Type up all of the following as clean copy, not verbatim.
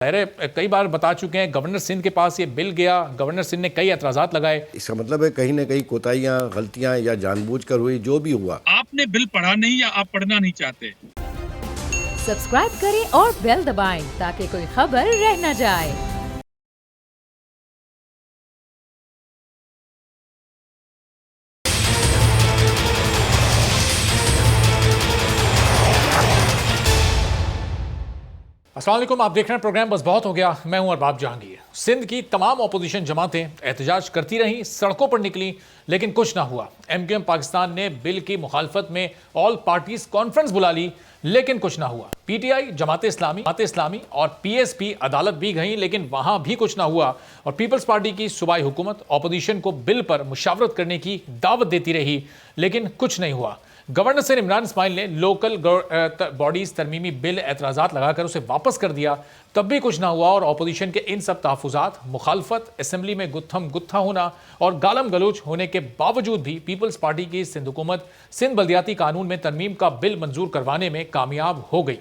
कई बार बता चुके हैं, गवर्नर सिंध के पास ये बिल गया, गवर्नर सिंध ने कई एतराजात लगाए। इसका मतलब है कहीं ना कहीं कोताहियां, गलतियां या जानबूझकर हुई, जो भी हुआ। आपने बिल पढ़ा नहीं या आप पढ़ना नहीं चाहते। सब्सक्राइब करें और बेल दबाएं ताकि कोई खबर रह न जाए। अस्सलाम वालेकुम, आप देख रहे हैं प्रोग्राम बस बहुत हो गया। मैं हूं अरबाब जहांगीर। सिंध की तमाम अपोजिशन जमातें एहतजाज करती रहीं, सड़कों पर निकली, लेकिन कुछ ना हुआ। MQM पाकिस्तान ने बिल की मुखालफत में ऑल पार्टीज कॉन्फ्रेंस बुला ली, लेकिन कुछ ना हुआ। PTI, जमात इस्लामी और PSP अदालत भी गई, लेकिन वहां भी कुछ ना हुआ। और पीपल्स पार्टी की सूबाई हुकूमत अपोजिशन को बिल पर मुशावरत करने की दावत देती रही, लेकिन कुछ नहीं हुआ। गवर्नर सर इमरान इस्माइल ने लोकल बॉडीज तरमीमी बिल एतराज़ात लगाकर उसे वापस कर दिया, तब भी कुछ ना हुआ। और अपोजिशन के इन सब तहफ़्फ़ुज़ात, मुखालफत, असम्बली में गुत्थम गुत्था होना और गालम गलोच होने के बावजूद भी पीपल्स पार्टी की सिंध हुकूमत सिंध बल्दियाती कानून में तरमीम का बिल मंजूर करवाने में कामयाब हो गई।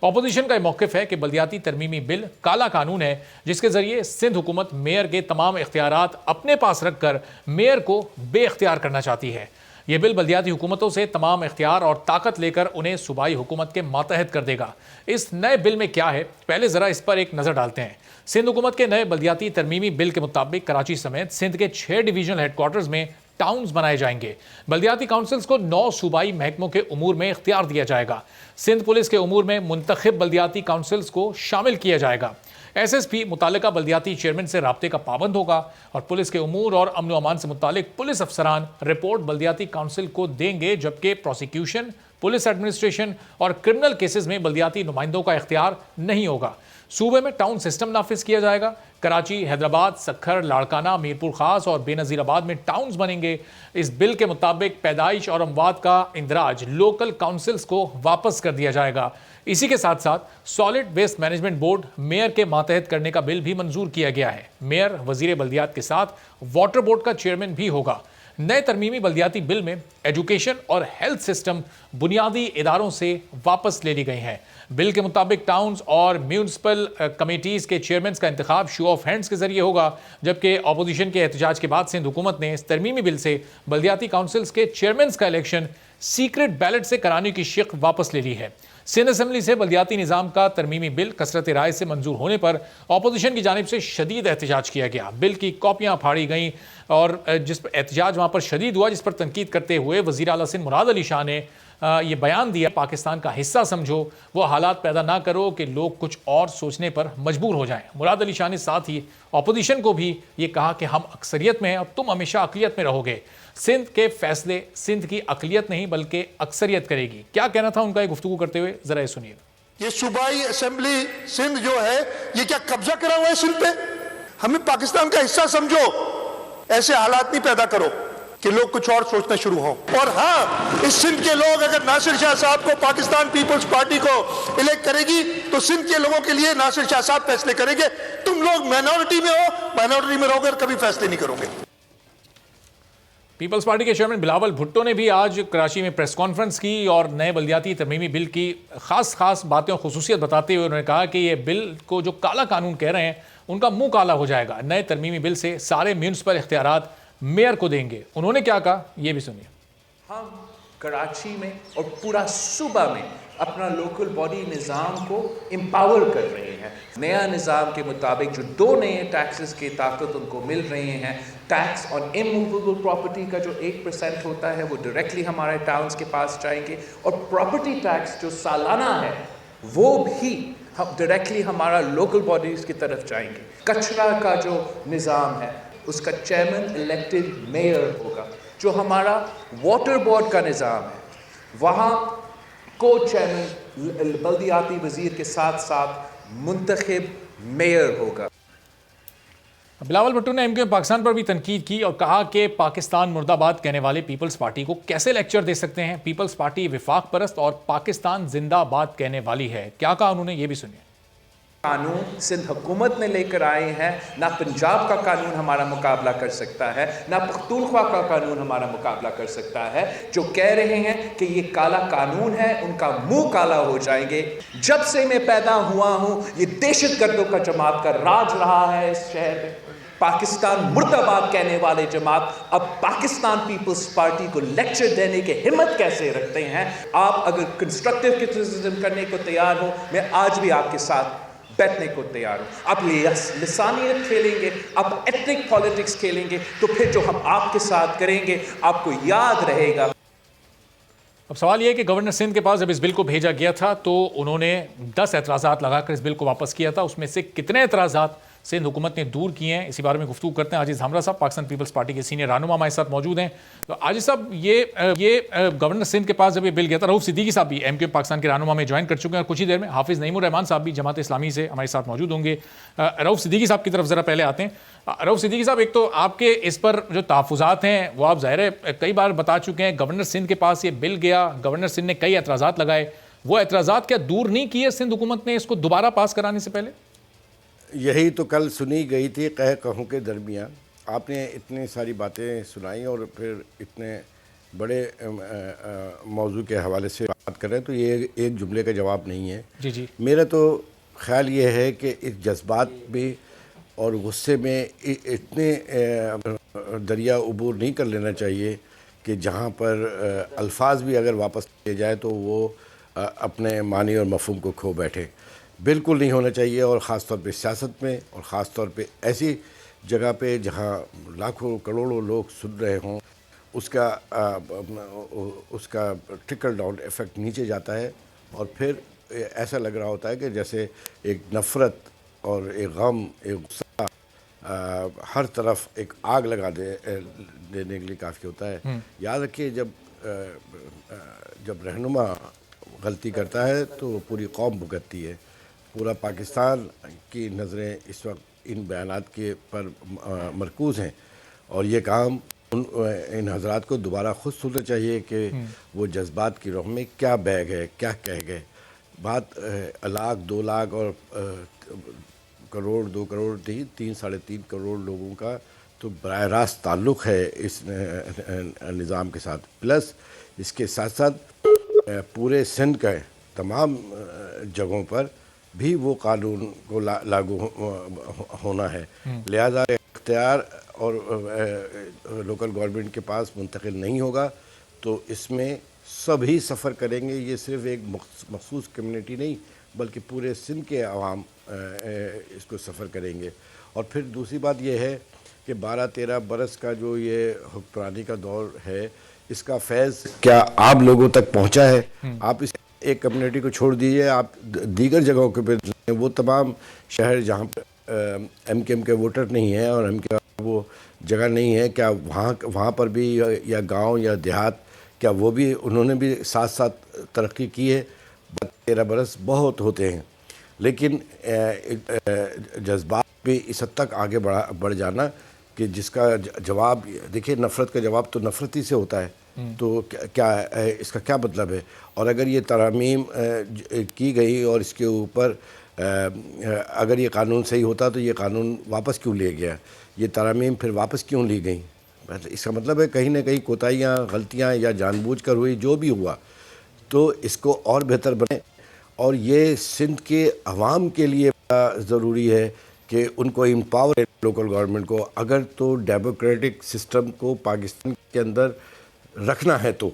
अपोजिशन का यह मौक़िफ़ है कि बल्दियाती तरमीमी बिल काला कानून है, जिसके ज़रिए सिंध हुकूमत मेयर के तमाम इख्तियारात अपने पास रखकर मेयर को बेख्तियार करना चाहती है। यह बिल बल्दियाती हुकूमतों से तमाम इख्तियार और ताकत लेकर उन्हें सूबाई हुकूमत के मातहत कर देगा। इस नए बिल में क्या है, पहले ज़रा इस पर एक नज़र डालते हैं। सिंध हुकूमत के नए बल्दियाती तरमीमी बिल के मुताबिक कराची समेत सिंध के 6 डिवीजनल हेडक्वार्टर्स में टाउन्स बनाए जाएंगे। बल्दियाती काउंसिल्स को 9 सूबाई महकमों के उमूर में इख्तियार दिया जाएगा। सिंध पुलिस के उमूर में मुंतखब बल्दियाती काउंसिल्स को शामिल किया जाएगा। SSP मुतालिका बल्दियाती चेयरमैन से राब्ते का पाबंद होगा और पुलिस के उमूर और अमन अमान से मुतालिक पुलिस अफसरान रिपोर्ट बल्दियाती काउंसिल को देंगे, जबकि प्रोसिक्यूशन, पुलिस एडमिनिस्ट्रेशन और क्रिमिनल केसेस में बल्दियाती नुमाइंदों का इख्तियार नहीं होगा। सूबे में टाउन सिस्टम नाफिज किया जाएगा। कराची, हैदराबाद, सखर, लाड़काना, मीरपुर खास और बेनज़ीराबाद में टाउन्स बनेंगे। इस बिल के मुताबिक पैदाइश और अमवात का इंदराज लोकल काउंसिल्स को वापस कर दिया जाएगा। इसी के साथ साथ solid waste management board mayor के मातहत करने का बिल भी मंजूर किया गया है। मेयर वजीर बल्दियात के साथ वाटर बोर्ड का चेयरमैन भी होगा। नए तरमीमी बल्दियाती बिल में एजुकेशन और हेल्थ सिस्टम बुनियादी इदारों से वापस ले ली गई हैं। बिल के मुताबिक टाउन्स और म्यूनसिपल कमेटीज़ के चेयरमैन का इंतखाब शो ऑफ हैंड्स के जरिए होगा, जबकि अपोजिशन के एहतजाज के बाद सिंध हुकूमत ने इस तरमीमी बिल से बल्दियाती काउंसिल्स के चेयरमैन का इलेक्शन सीक्रेट बैलेट से कराने की शिक वापस ले ली है। सिंध असम्बली से बल्दियाती निज़ाम का तरमीमी बिल कसरत राय से मंजूर होने पर अपोजिशन की जानिब से शदीद एहतजाज किया गया। बिल की कॉपियाँ फाड़ी गईं और जिस पर एहतजाज वहाँ पर शदीद हुआ, जिस पर तनकीद करते हुए वज़ीर आला सिंध मुराद अली शाह ने ये बयान दिया, पाकिस्तान का हिस्सा समझो, वो हालात पैदा ना करो कि लोग कुछ और सोचने पर मजबूर हो जाएं। मुराद अली शाह ने साथ ही अपोजिशन को भी ये कहा कि हम अक्सरियत में हैं और तुम हमेशा अक़लियत में रहोगे। सिंध के फैसले सिंध की अक़लियत नहीं बल्कि अक्सरियत करेगी। क्या कहना था उनका, एक गुफ्तगू करते हुए जरा ये सुनिए। ये सूबाई असेंबली सिंध जो है, ये क्या कब्जा करा हुआ है सिंध पे? हमें पाकिस्तान का हिस्सा समझो, ऐसे हालात नहीं पैदा करो कि लोग कुछ और सोचना शुरू हों। और हाँ, इस सिंध के लोग अगर नासिर शाह साहब को पाकिस्तान पीपल्स पार्टी को इलेक्ट करेगी तो सिंध के लोगों के लिए नासिर शाह साहब फैसले करेंगे। तुम लोग माइनॉरिटी में हो, माइनॉरिटी में रहोगे और कभी फैसले नहीं करोगे। पीपल्स पार्टी के चेयरमैन बिलावल भुट्टो ने भी आज कराची में प्रेस कॉन्फ्रेंस की और नए बल्दियाती तरमीमी बिल की खास बातें और खुसूसियत बताते हुए उन्होंने कहा कि ये बिल को जो काला कानून कह रहे हैं उनका मुंह काला हो जाएगा। नए तरमीमी बिल से सारे म्यूनसिपल इख्तियारात मेयर को देंगे। उन्होंने क्या कहा, ये भी सुनिए। हम कराची में और पूरा सूबा में अपना लोकल बॉडी निज़ाम को एम्पावर कर रहे हैं। नया निज़ाम के मुताबिक जो 2 नए टैक्सेस की ताकत उनको मिल रही हैं, टैक्स ऑन इमूवेबल प्रॉपर्टी का जो 1% होता है वो डायरेक्टली हमारे टाउन्स के पास जाएंगे, और प्रॉपर्टी टैक्स जो सालाना है वो भी हम डायरेक्टली हमारा लोकल बॉडीज़ की तरफ जाएंगे। कचरा का जो निज़ाम है उसका चेयरमैन इलेक्टेड मेयर होगा। जो हमारा वाटर बोर्ड का निज़ाम है वहाँ को चेयरमैन बल्दियाती वजीर के साथ साथ मुंतखब मेयर होगा। बिलावल भुट्टो ने MQM पाकिस्तान पर भी तनकीद की और कहा कि पाकिस्तान मुर्दाबाद कहने वाले पीपल्स पार्टी को कैसे लेक्चर दे सकते हैं। पीपल्स पार्टी विफाक परस्त और पाकिस्तान जिंदाबाद कहने वाली है। क्या कहा उन्होंने, ये भी सुनिए। कानून सिंध हुकूमत ने लेकर आए हैं, ना पंजाब का कानून हमारा मुकाबला कर सकता है, ना पख्तूनख्वा का कानून हमारा मुकाबला कर सकता है। जो कह रहे हैं कि ये काला कानून है, उनका मुंह काला हो जाएंगे। जब से मैं पैदा हुआ हूं, ये दहशतगर्दों का जमात का राज रहा है इस शहर में। पाकिस्तान मुर्दाबाद कहने वाले जमात अब पाकिस्तान पीपल्स पार्टी को लेक्चर देने की हिम्मत कैसे रखते हैं? आप अगर कंस्ट्रक्टिव क्रिटिसिज्म करने को तैयार हो, मैं आज भी आपके साथ बैठने को तैयार हूं। आप लिसानियत खेलेंगे, आप एथनिक पॉलिटिक्स खेलेंगे, तो फिर जो हम आपके साथ करेंगे आपको याद रहेगा। अब सवाल यह है कि गवर्नर सिंध के पास जब इस बिल को भेजा गया था तो उन्होंने 10 एतराज़ात लगाकर इस बिल को वापस किया था। उसमें से कितने एतराज़ात सिंध हुकूमत ने दूर किए हैं, इसी बारे में गुफ्तगू करते हैं। आजिज़ हमरा साहब पाकिस्तान पीपल्स पार्टी के सीनियर रहनुमा हमारे साथ मौजूद हैं। तो आजिज़ साहब, ये गवर्नर सिंध के पास जब ये बिल गया था, रऊफ सिद्दीकी साहब भी एमक्यू पाकिस्तान के रहनुमा में ज्वाइन कर चुके हैं और कुछ ही देर में हाफिज़ नईमुर रहमान साहब भी जमात इस्लामी से हमारे साथ मौजूद होंगे। रऊफ सिद्दीकी साहब की तरफ ज़रा पहले आते हैं। रऊफ सिद्दीकी साहब, एक तो आपके इस पर जो तहफ़्फ़ुज़ात हैं वो आप ज़ाहिर है कई बार बता चुके हैं। गवर्नर सिंध के पास ये बिल गया, गवर्नर सिंध ने कई एतराज़ात लगाए, वो एतराज़ात क्या दूर नहीं किए सिंध हुकूमत ने इसको दोबारा पास कराने से पहले? यही तो कल सुनी गई थी कह कहूँ के दरमियान। आपने इतनी सारी बातें सुनाई और फिर इतने बड़े मौजू के हवाले से बात कर रहे हैं, तो ये एक जुमले का जवाब नहीं है। जी जी, मेरा तो ख्याल ये है कि इस जज्बात में और गुस्से में इतने दरिया उबूर नहीं कर लेना चाहिए कि जहाँ पर अल्फाज भी अगर वापस किए जाए तो वो अपने मानी और मफ़हूम को खो बैठे। बिल्कुल नहीं होना चाहिए, और ख़ास तौर पे सियासत में, और ख़ास तौर पे ऐसी जगह पे जहाँ लाखों करोड़ों लोग सुन रहे हों, उसका ट्रिकल डाउन इफ़ेक्ट नीचे जाता है और फिर ऐसा लग रहा होता है कि जैसे एक नफ़रत और एक गम, एक गुस्सा हर तरफ एक आग लगा देने के लिए काफ़ी होता है। याद रखिए, जब रहनुमा गलती करता है तो पूरी कौम भुगतती है। पूरा पाकिस्तान की नज़रें इस वक्त इन बयानात के पर मरकूज़ हैं, और ये काम इन हजरात को दोबारा खुद सोचना चाहिए कि वो जज्बात की रोह में क्या बह गए, क्या कह गए। बात लाख 2 लाख और करोड़ 2 करोड़ 3 साढ़े 3 करोड़ लोगों का तो बराह रास्त ताल्लुक़ है इस निज़ाम के साथ। प्लस इसके साथ साथ पूरे सिंध के तमाम जगहों पर भी वो कानून को लागू होना है। लिहाजा इख्तियार और लोकल गवर्नमेंट के पास मुंतकिल नहीं होगा तो इसमें सभी सफ़र करेंगे। ये सिर्फ़ एक मखसूस कम्युनिटी नहीं बल्कि पूरे सिंध के अवाम इसको सफ़र करेंगे। और फिर दूसरी बात यह है कि 12-13 बरस का जो ये हुक्मरानी का दौर है, इसका फैज़ क्या आप लोगों तक पहुँचा है? आप इस एक कम्युनिटी को छोड़ दीजिए, आप दीगर जगहों के पे वो तमाम शहर जहाँ पर एमकेएम के वोटर नहीं हैं और एमके वो जगह नहीं है, क्या वहाँ पर भी या गांव या देहात, क्या वो भी उन्होंने भी साथ साथ तरक्की की है? 13 बरस बहुत होते हैं, लेकिन जज्बात पे इस हद तक आगे बढ़ जाना कि जिसका जवाब देखिए, नफ़रत का जवाब तो नफ़रत ही से होता है। तो क्या इसका क्या मतलब है? और अगर ये तरमीम की गई और इसके ऊपर अगर ये कानून सही होता तो ये कानून वापस क्यों लिया गया? ये तरमीम फिर वापस क्यों ली गई? इसका मतलब है कहीं ना कहीं कोताहियाँ, गलतियाँ या जानबूझकर हुई, जो भी हुआ, तो इसको और बेहतर बने। और ये सिंध के अवाम के लिए ज़रूरी है कि उनको एम्पावर लोकल गवर्नमेंट को, अगर तो डेमोक्रेटिक सिस्टम को पाकिस्तान के अंदर रखना है तो,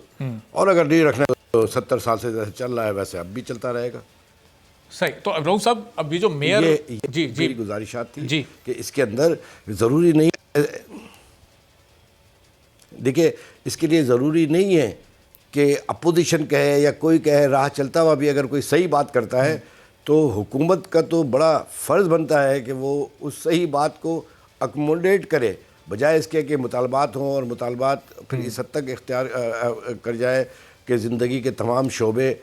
और अगर नहीं रखना है तो 70 साल से जैसे चल रहा है वैसे अब भी चलता रहेगा। सही। तो रऊफ साहब, अब ये जो मेयर जी जी मेरी गुजारिशात थी जी कि इसके अंदर ज़रूरी नहीं, देखिए इसके लिए ज़रूरी नहीं है कि अपोजिशन कहे या कोई कहे, राह चलता हुआ भी अगर कोई सही बात करता है तो हुकूमत का तो बड़ा फ़र्ज़ बनता है कि वो उस सही बात को अकोमोडेट करे, बजाय इसके कि मुतालबात हों और मुतालबात फिर इस हद तक इख्तियार कर जाए कि ज़िंदगी के तमाम शोबे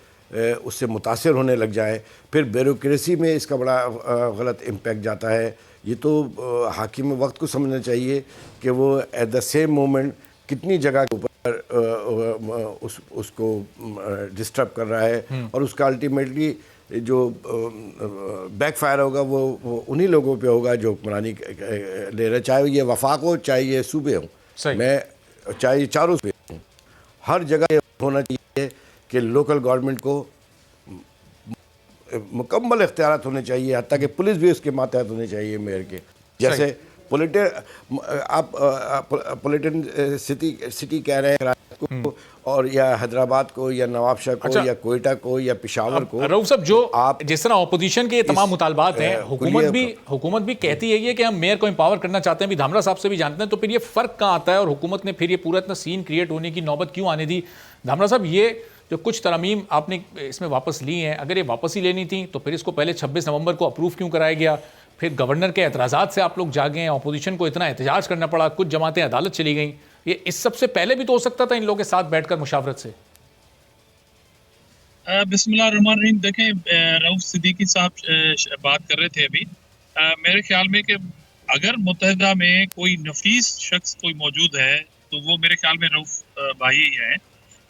उससे मुतासिर होने लग जाए। फिर ब्यूरोक्रेसी में इसका बड़ा गलत इम्पैक्ट जाता है। ये तो हाकिम वक्त को समझना चाहिए कि वो एट द सेम मोमेंट कितनी जगह के ऊपर उसको डिस्टर्ब कर रहा है और उसका अल्टीमेटली जो बैकफायर होगा वो उन्हीं लोगों पे होगा जो हुक्मरानी ले रहे, चाहे ये वफाक हो, चाहे ये सूबे हों, सही। मैं चाहे ये चारों सूबे हों, हर जगह ये होना चाहिए कि लोकल गवर्नमेंट को मुकम्मल इख्तियारात होने चाहिए, हत्ता कि पुलिस भी उसके मातहत होने चाहिए मेयर के। जैसे आप पोलिटिन सिटी कह रहे हैं कराची को, और या हैदराबाद को, या नवाबशाह को, अच्छा। या कोयटा को, या पेशावर को। रऊफ साहब, जो आप जिस तरह ऑपोजिशन के ये तमाम मुतालबात हैं, हुकूमत भी कहती है ये कि हम मेयर को एम्पावर करना चाहते हैं, भी धामरा साहब से भी जानते हैं, तो फिर ये फ़र्क कहाँ आता है और हुकूमत ने फिर ये पूरा इतना सीन क्रिएट होने की नौबत क्यों आने दी? धामरा साहब, ये जो कुछ तरमीम आपने इसमें वापस ली हैं, अगर ये वापस ही लेनी थी तो फिर इसको पहले 26 नवंबर को अप्रूव क्यों कराया गया? फिर गवर्नर के एतराज़ात से आप लोग जागे हैं, अपोजिशन को इतना एहतजाज करना पड़ा, कुछ जमातें अदालत चली गई, ये इस सबसे पहले भी तो हो सकता था इन लोगों के साथ बैठकर मुशावरत से। बिस्मिल्लाहिर्रहमानिर्रहीम। देखें, रऊफ सिद्दीकी साहब बात कर रहे थे अभी, मेरे ख्याल में कि अगर मुत्तहिदा में कोई नफीस शख्स कोई मौजूद है तो वो मेरे ख्याल में रऊफ भाई ही है।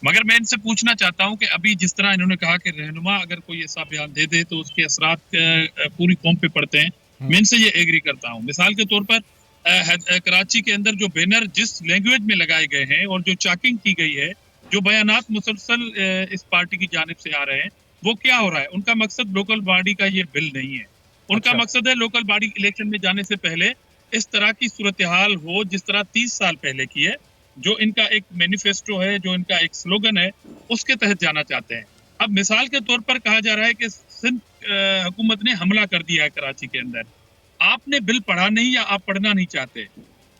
मगर मैं इनसे पूछना चाहता हूं कि अभी जिस तरह इन्होंने कहा कि रहनुमा अगर कोई ऐसा बयान दे दे तो उसके असरात पूरी कौम पे पड़ते हैं, मैं इनसे ये एग्री करता हूं। मिसाल के तौर पर कराची के अंदर जो बैनर जिस लैंग्वेज में लगाए गए हैं और जो चैकिंग की गई है, जो बयानात मुसलसल इस पार्टी की जानिब से आ रहे हैं, वो क्या हो रहा है? उनका मकसद लोकल बॉडी का ये बिल नहीं है। उनका मकसद है लोकल बॉडी इलेक्शन में जाने से पहले इस तरह की सूरत हाल हो जिस तरह 30 साल पहले की है, जो इनका एक मैनिफेस्टो है, जो इनका एक स्लोगन है, उसके तहत जाना चाहते हैं। अब मिसाल के तौर पर कहा जा रहा है कि सिंध हुकूमत ने हमला कर दिया है कराची के अंदर। आपने बिल पढ़ा नहीं या आप पढ़ना नहीं चाहते?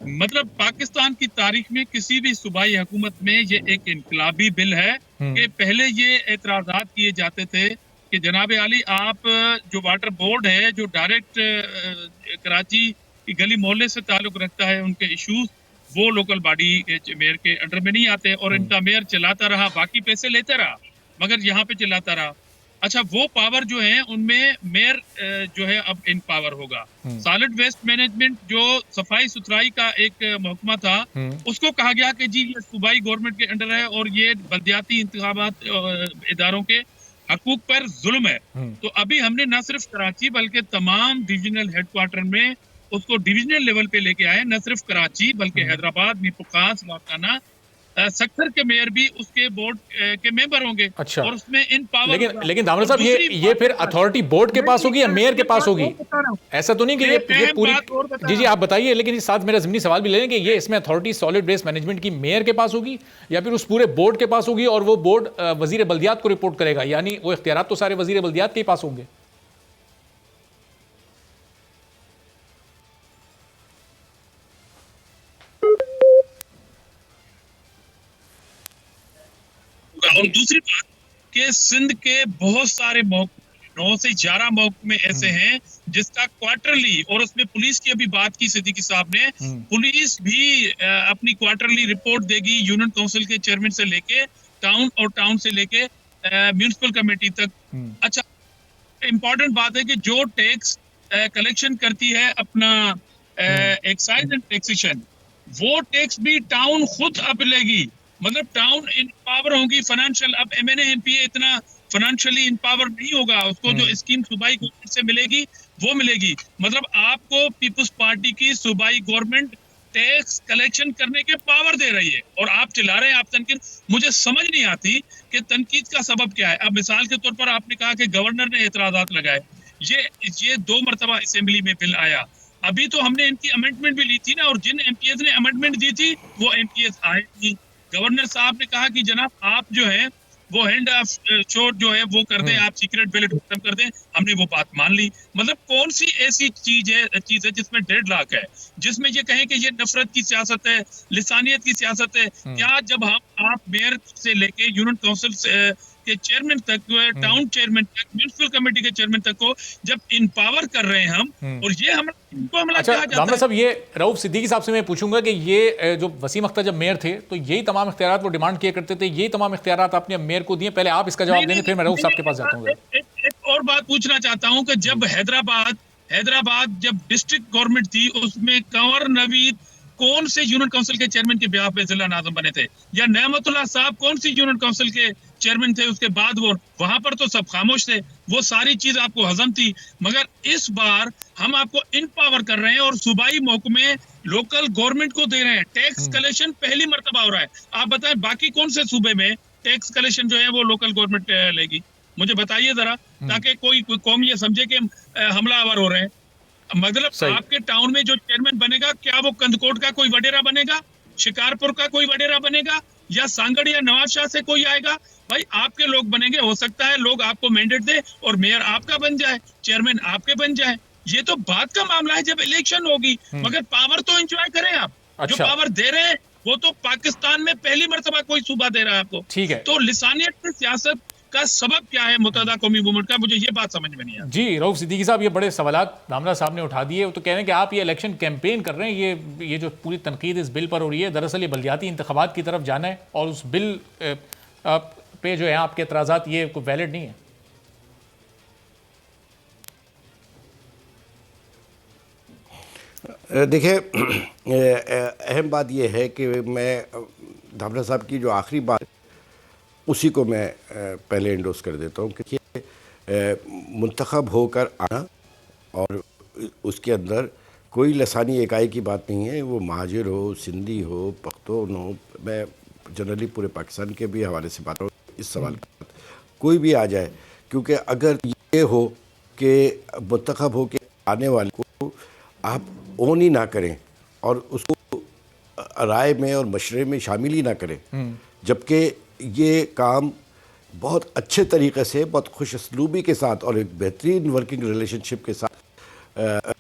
मतलब पाकिस्तान की तारीख में किसी भी सूबाई हुकूमत में ये एक इनकलाबी बिल है कि पहले ये एतराजात किए जाते थे कि जनाब आली, आप जो वाटर बोर्ड है, जो डायरेक्ट कराची की गली मोहल्ले से ताल्लुक रखता है, उनके इश्यूज वो लोकल बॉडी मेयर के अंडर में नहीं आते, और इनका मेयर चलाता रहा, बाकी पैसे लेते रहा, मगर यहाँ पे चलाता रहा। अच्छा, वो पावर जो है उनमें मेयर जो है अब इन पावर होगा। सॉलिड वेस्ट मैनेजमेंट जो सफाई सुथराई का एक महकमा था, उसको कहा गया कि जी ये सूबाई गवर्नमेंट के अंडर है और ये बल्दियाती इंतखाबात इदारों के हकूक पर जुल्म है। तो अभी हमने न सिर्फ कराची बल्कि तमाम डिविजनल हेडक्वार्टर में उसको डिविजनल लेवल पे लेके आए, न सिर्फ कराची बल्कि हैदराबाद, मीरपुरखास, लाड़काना, सेक्टर के मेयर भी उसके बोर्ड के मेंबर होंगे। अच्छा। और उसमें इन पावर लेकिन धामरा साहब, ये फिर अथॉरिटी बोर्ड के पास होगी या मेयर के पास होगी? ऐसा तो नहीं कि ये पूरी जी आप बताइए, लेकिन इस साथ मेरा ज़मीनी सवाल भी ले लें कि ये इसमें अथॉरिटी सॉलिड वेस्ट मैनेजमेंट की मेयर के पास होगी या फिर उस पूरे बोर्ड के पास होगी, और वो बोर्ड वजीर बल्दियात को रिपोर्ट करेगा, यानी वो इख्तियारात तो सारे वजीर बल्दियात के पास होंगे? और दूसरी बात कि सिंध के बहुत सारे 9 से 11 महकमे ऐसे हैं जिसका क्वार्टरली, और उसमें पुलिस की अभी बात की सिद्दीकी साहब ने, पुलिस भी अपनी क्वार्टरली रिपोर्ट देगी यूनियन काउंसिल के चेयरमैन से लेके टाउन, और टाउन से लेके म्यूनिसिपल कमेटी तक। अच्छा, इंपॉर्टेंट बात है कि जो टैक्स कलेक्शन करती है अपना एक्साइज एंड टैक्सेशन, वो टैक्स भी टाउन खुद अब लेगी। मतलब टाउन इन पावर होगी फाइनेंशियल। अब एमएनए एमपीए इतना फाइनेंशियली इन पावर नहीं होगा, उसको जो स्कीम सूबाई गवर्नमेंट से मिलेगी वो मिलेगी। मतलब आपको पीपल्स पार्टी की सूबाई गवर्नमेंट टैक्स कलेक्शन करने के पावर दे रही है और आप चिल्ला रहे हैं, आप तनकीद। मुझे समझ नहीं आती कि तनकीद का सबब क्या है। अब मिसाल के तौर पर आपने कहा कि गवर्नर ने एतराजात लगाए, ये 2 मरतबा असेंबली में बिल आया। अभी तो हमने इनकी अमेंडमेंट भी ली थी ना, और जिन एमपीएस ने अमेंडमेंट दी थी वो एमपीएस आए नहीं। गवर्नर साहब ने कहा कि जनाब आप जो है वो हैंड ऑफ शोर जो है वो कर दें, आप सीक्रेट बैलेट खत्म कर दें। हमने वो बात मान ली। मतलब कौन सी ऐसी चीज है जिसमें डेडलॉक है, जिसमें ये कहें कि ये नफरत की सियासत है, लिसानियत की सियासत है? क्या जब आप मेयर से लेके यूनियन काउंसिल के चेयरमैन तक, टाउन चेयरमैन तक, म्यूनिसिपल कमेटी के चेयरमैन तक को जब इनपावर कर रहे हैं हम, और ये हमला अच्छा, कहा जाता धामरा है। साहब, ये रऊफ सिद्दीकी साहब से मैं पूछूंगा कि ये जो वसीम अख्तर जब मेयर थे तो यही तमाम इख्तियारात वो डिमांड किया करते थे, यही तमाम इख्तियारात आपने मेयर को दिए? पहले आप इसका जवाब देंगे, फिर मैं रऊफ साहब के पास जाता हूँ। एक और बात पूछना चाहता हूँ कि जब हैदराबाद जब डिस्ट्रिक्ट गवर्नमेंट थी, उसमें कंवर नवीद कौन से यूनियन काउंसिल के चेयरमैन के बिहाफ पे जिला नाज़िम बने थे? या नेमतुल्लाह साहब कौन सी यूनियन काउंसिल के चेयरमैन थे? उसके बाद वो वहां पर तो सब खामोश थे। वो सारी चीज आपको हजम थी। मगर इस बार हम आपको इनपावर कर रहे हैं और सूबाई महकमे लोकल गवर्नमेंट को दे रहे हैं। टैक्स कलेक्शन पहली मर्तबा हो रहा है। आप बताएं बाकी कौन से सूबे में टैक्स कलेक्शन जो है वो लोकल गवर्नमेंट लेगी, मुझे बताइए जरा, ताकि कोई कौम ये समझे कि हमलावर हो रहे हैं। मतलब आपके टाउन में जो चेयरमैन बनेगा, क्या वो कंदकोट का कोई वडेरा बनेगा, शिकारपुर का कोई वडेरा बनेगा, या सांगड़ या नवाबशाह से कोई आएगा? भाई आपके लोग बनेंगे। हो सकता है लोग आपको मैंडेट दे और मेयर आपका बन जाए, चेयरमैन आपके बन जाए। ये तो बात का मामला है जब इलेक्शन होगी। मगर पावर तो एंजॉय करें आप। जो पावर दे रहे हैं वो तो पाकिस्तान में पहली मर्तबा कोई सूबा दे रहा है आपको। ठीक है, तो लिसानियत की सियासत का सबब क्या है मुत्तहदा कौमी मूवमेंट का, मुझे ये बात समझ में नहीं आई। जी रऊफ सिद्दीकी साहब, ये बड़े सवालात दामरा साहब ने उठा दिए। वो तो कह रहे हैं कि आप ये इलेक्शन कैंपेन कर रहे हैं, ये जो पूरी तनकीद इस बिल पर हो रही है, दरअसल ये बल्दियाती इंतखाबात की तरफ जाना है और उस बिल पे जो है आपके एतराज़ात ये कोई वैलिड नहीं है। देखिए, अहम बात यह है कि मैं धामरा साहब की जो आखिरी बात उसी को मैं पहले इंडोर्स कर देता हूँ कि मुंतखब होकर आना और उसके अंदर कोई लसानी इकाई की बात नहीं है। वो महाजिर हो, सिंधी हो, पख्तून हो, मैं जनरली पूरे पाकिस्तान के भी हवाले से बात करूँ इस सवाल की, कोई भी आ जाए। क्योंकि अगर ये हो कि मुंतखब हो के आने वाले को आप ओन ही ना करें और उसको राय में और मशवरे में शामिल ही ना करें, जबकि ये काम बहुत अच्छे तरीक़े से, बहुत खुश असलूबी के साथ और एक बेहतरीन वर्किंग रिलेशनशिप के साथ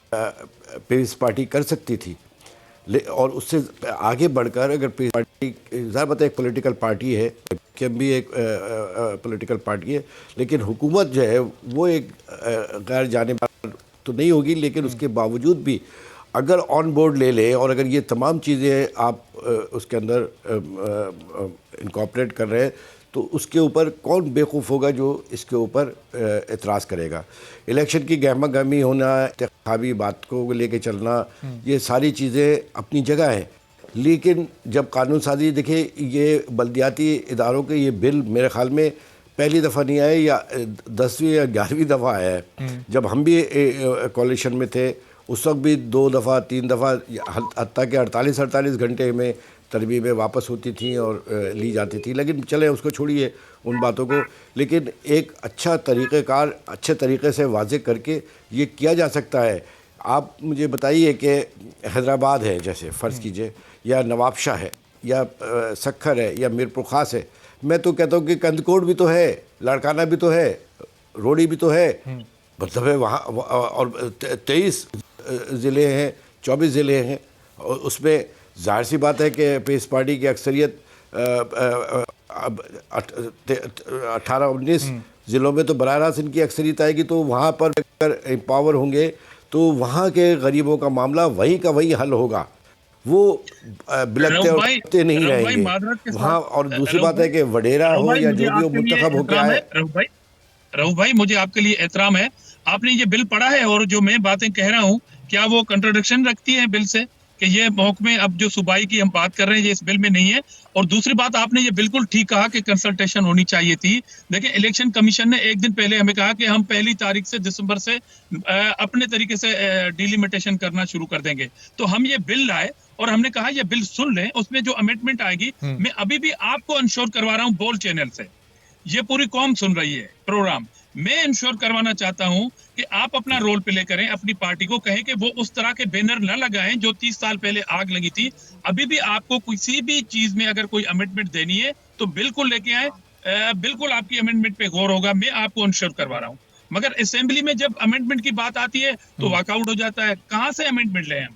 पीपल्स पार्टी कर सकती थी। और उससे आगे बढ़कर अगर पीपल्स पार्टी, ज़ाहिर बात है एक पॉलिटिकल पार्टी है, कि भी एक पॉलिटिकल पार्टी है, लेकिन हुकूमत जो है वो एक गैर जानिबार तो नहीं होगी, लेकिन उसके बावजूद भी अगर ऑन बोर्ड ले ले और अगर ये तमाम चीज़ें आप उसके अंदर इनकॉर्पोरेट कर रहे हैं, तो उसके ऊपर कौन बेवकूफ़ होगा जो इसके ऊपर एतराज़ करेगा। इलेक्शन की गहमा गहमी होना, इंतखाबी बात को लेके चलना, ये सारी चीज़ें अपनी जगह हैं, लेकिन जब कानून साजी, देखिए ये बल्दियाती इदारों के ये बिल मेरे ख़्याल में पहली दफ़ा नहीं आए या 10वीं या 11वीं दफ़ा आया है। जब हम भी कोalition में थे उस वक्त भी 2 दफ़ा 3 दफ़ा, हत्ता के 48 घंटे में तरमीमें वापस होती थी और ली जाती थी। लेकिन चले उसको छोड़िए उन बातों को, लेकिन एक अच्छा तरीक़ेकार अच्छे तरीक़े से वाज़े करके ये किया जा सकता है। आप मुझे बताइए कि हैदराबाद है जैसे फ़र्ज़ कीजिए, या नवाबशाह है, या सक्खर है, या मीरपुर ख़ास है, मैं तो कहता हूँ कि कंदकोट भी तो है, लाड़काना भी तो है, रोडी भी तो है, मतलब है वहाँ, और 23 ज़िले हैं, 24 ज़िले हैं, और उसमें ज़ाहिर सी बात है कि पीपल्स पार्टी की अक्सरियत 18-19 ज़िलों में तो बराह रास्त इनकी अक्सरियत आएगी। तो वहाँ पर अगर एम्पावर होंगे तो वहाँ के गरीबों का मामला वहीं का वहीं हल होगा, वो बिलखते और नहीं रहेंगे वहाँ। और दूसरी बात है कि वडेरा हो या जो भी हो, मुंतखब होकर आए। रऊफ भाई, मुझे आपके लिए एहतराम है, आपने ये बिल पढ़ा है और जो मैं बातें कह रहा हूँ क्या वो कंट्राडिक्शन रखती है बिल से, कि ये महकमे अब जो सूबाई की हम बात कर रहे हैं ये इस बिल में नहीं है। और दूसरी बात, आपने ये बिल्कुल ठीक कहा कि कंसल्टेशन होनी चाहिए थी। देखिए, इलेक्शन कमीशन ने एक दिन पहले हमें कहा कि हम 1 तारीख से दिसंबर से अपने तरीके से डिलिमिटेशन करना शुरू कर देंगे। तो हम ये बिल लाए और हमने कहा ये बिल सुन लें, उसमें जो अमेंडमेंट आएगी, मैं अभी भी आपको इंश्योर करवा रहा हूँ बोल चैनल से, ये पूरी कौम सुन रही है प्रोग्राम, मैं इंश्योर करवाना चाहता हूं कि आप अपना रोल प्ले करें, अपनी पार्टी को कहें कि वो उस तरह के बैनर न लगाएं जो 30 साल पहले आग लगी थी। अभी भी आपको किसी भी चीज में अगर कोई अमेंडमेंट देनी है तो बिल्कुल लेके आए, बिल्कुल आपकी अमेंडमेंट पे गौर होगा, मैं आपको इंश्योर करवा रहा हूं। मगर असेंबली में जब अमेंडमेंट की बात आती है तो वॉकआउट हो जाता है। कहां से अमेंडमेंट ले हम?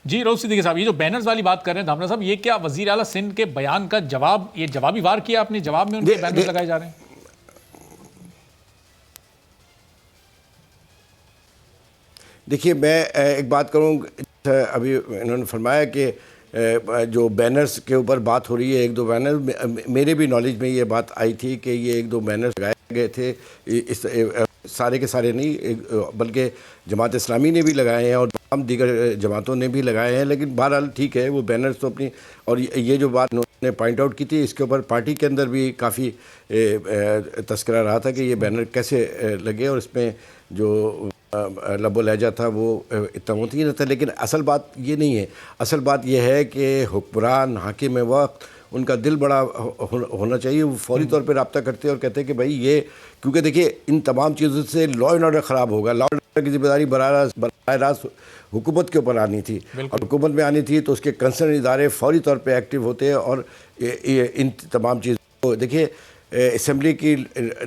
जी रऊफ सिद्दीकी साहब, ये जो बैनर्स वाली बात कर रहे हैं धामरा साहब, ये क्या वजीर आला सिंध के बयान का जवाब, ये जवाबी वार किया आपने, जवाब में उनके बैनर्स लगाए जा रहे हैं? देखिए, मैं एक बात करूँ, अभी इन्होंने फरमाया कि जो बैनर्स के ऊपर बात हो रही है, 1-2 बैनर, मेरे भी नॉलेज में ये बात आई थी कि ये 1-2 बैनर्स लगाए गए थे, इस सारे के सारे नहीं, बल्कि जमात इस्लामी ने भी लगाए हैं और हम दीगर जमातों ने भी लगाए हैं, लेकिन बहरहाल ठीक है, वो बैनर्स तो अपनी, और ये जो बात उन्होंने पॉइंट आउट की थी, इसके ऊपर पार्टी के अंदर भी काफ़ी तस्करा रहा था कि ये बैनर कैसे लगे, और इसमें जो लबो लहजा था वो इतना होती नहीं था। लेकिन असल बात ये नहीं है, असल बात ये है कि हुक्मरान हाकिम वक्त उनका दिल बड़ा होना चाहिए। वो फौरी तौर पे रब्ता करते हैं और कहते हैं कि भाई ये, क्योंकि देखिए इन तमाम चीज़ों से लॉ एंड ऑर्डर ख़राब होगा। लॉ एंड ऑर्डर की जिम्मेदारी बराह रास्त हुकूमत के ऊपर आनी थी, और हुकूमत में आनी थी तो उसके कंसर्न इदारे फौरी तौर पे एक्टिव होते हैं और इन तमाम चीज़ों को देखिए। असम्बली की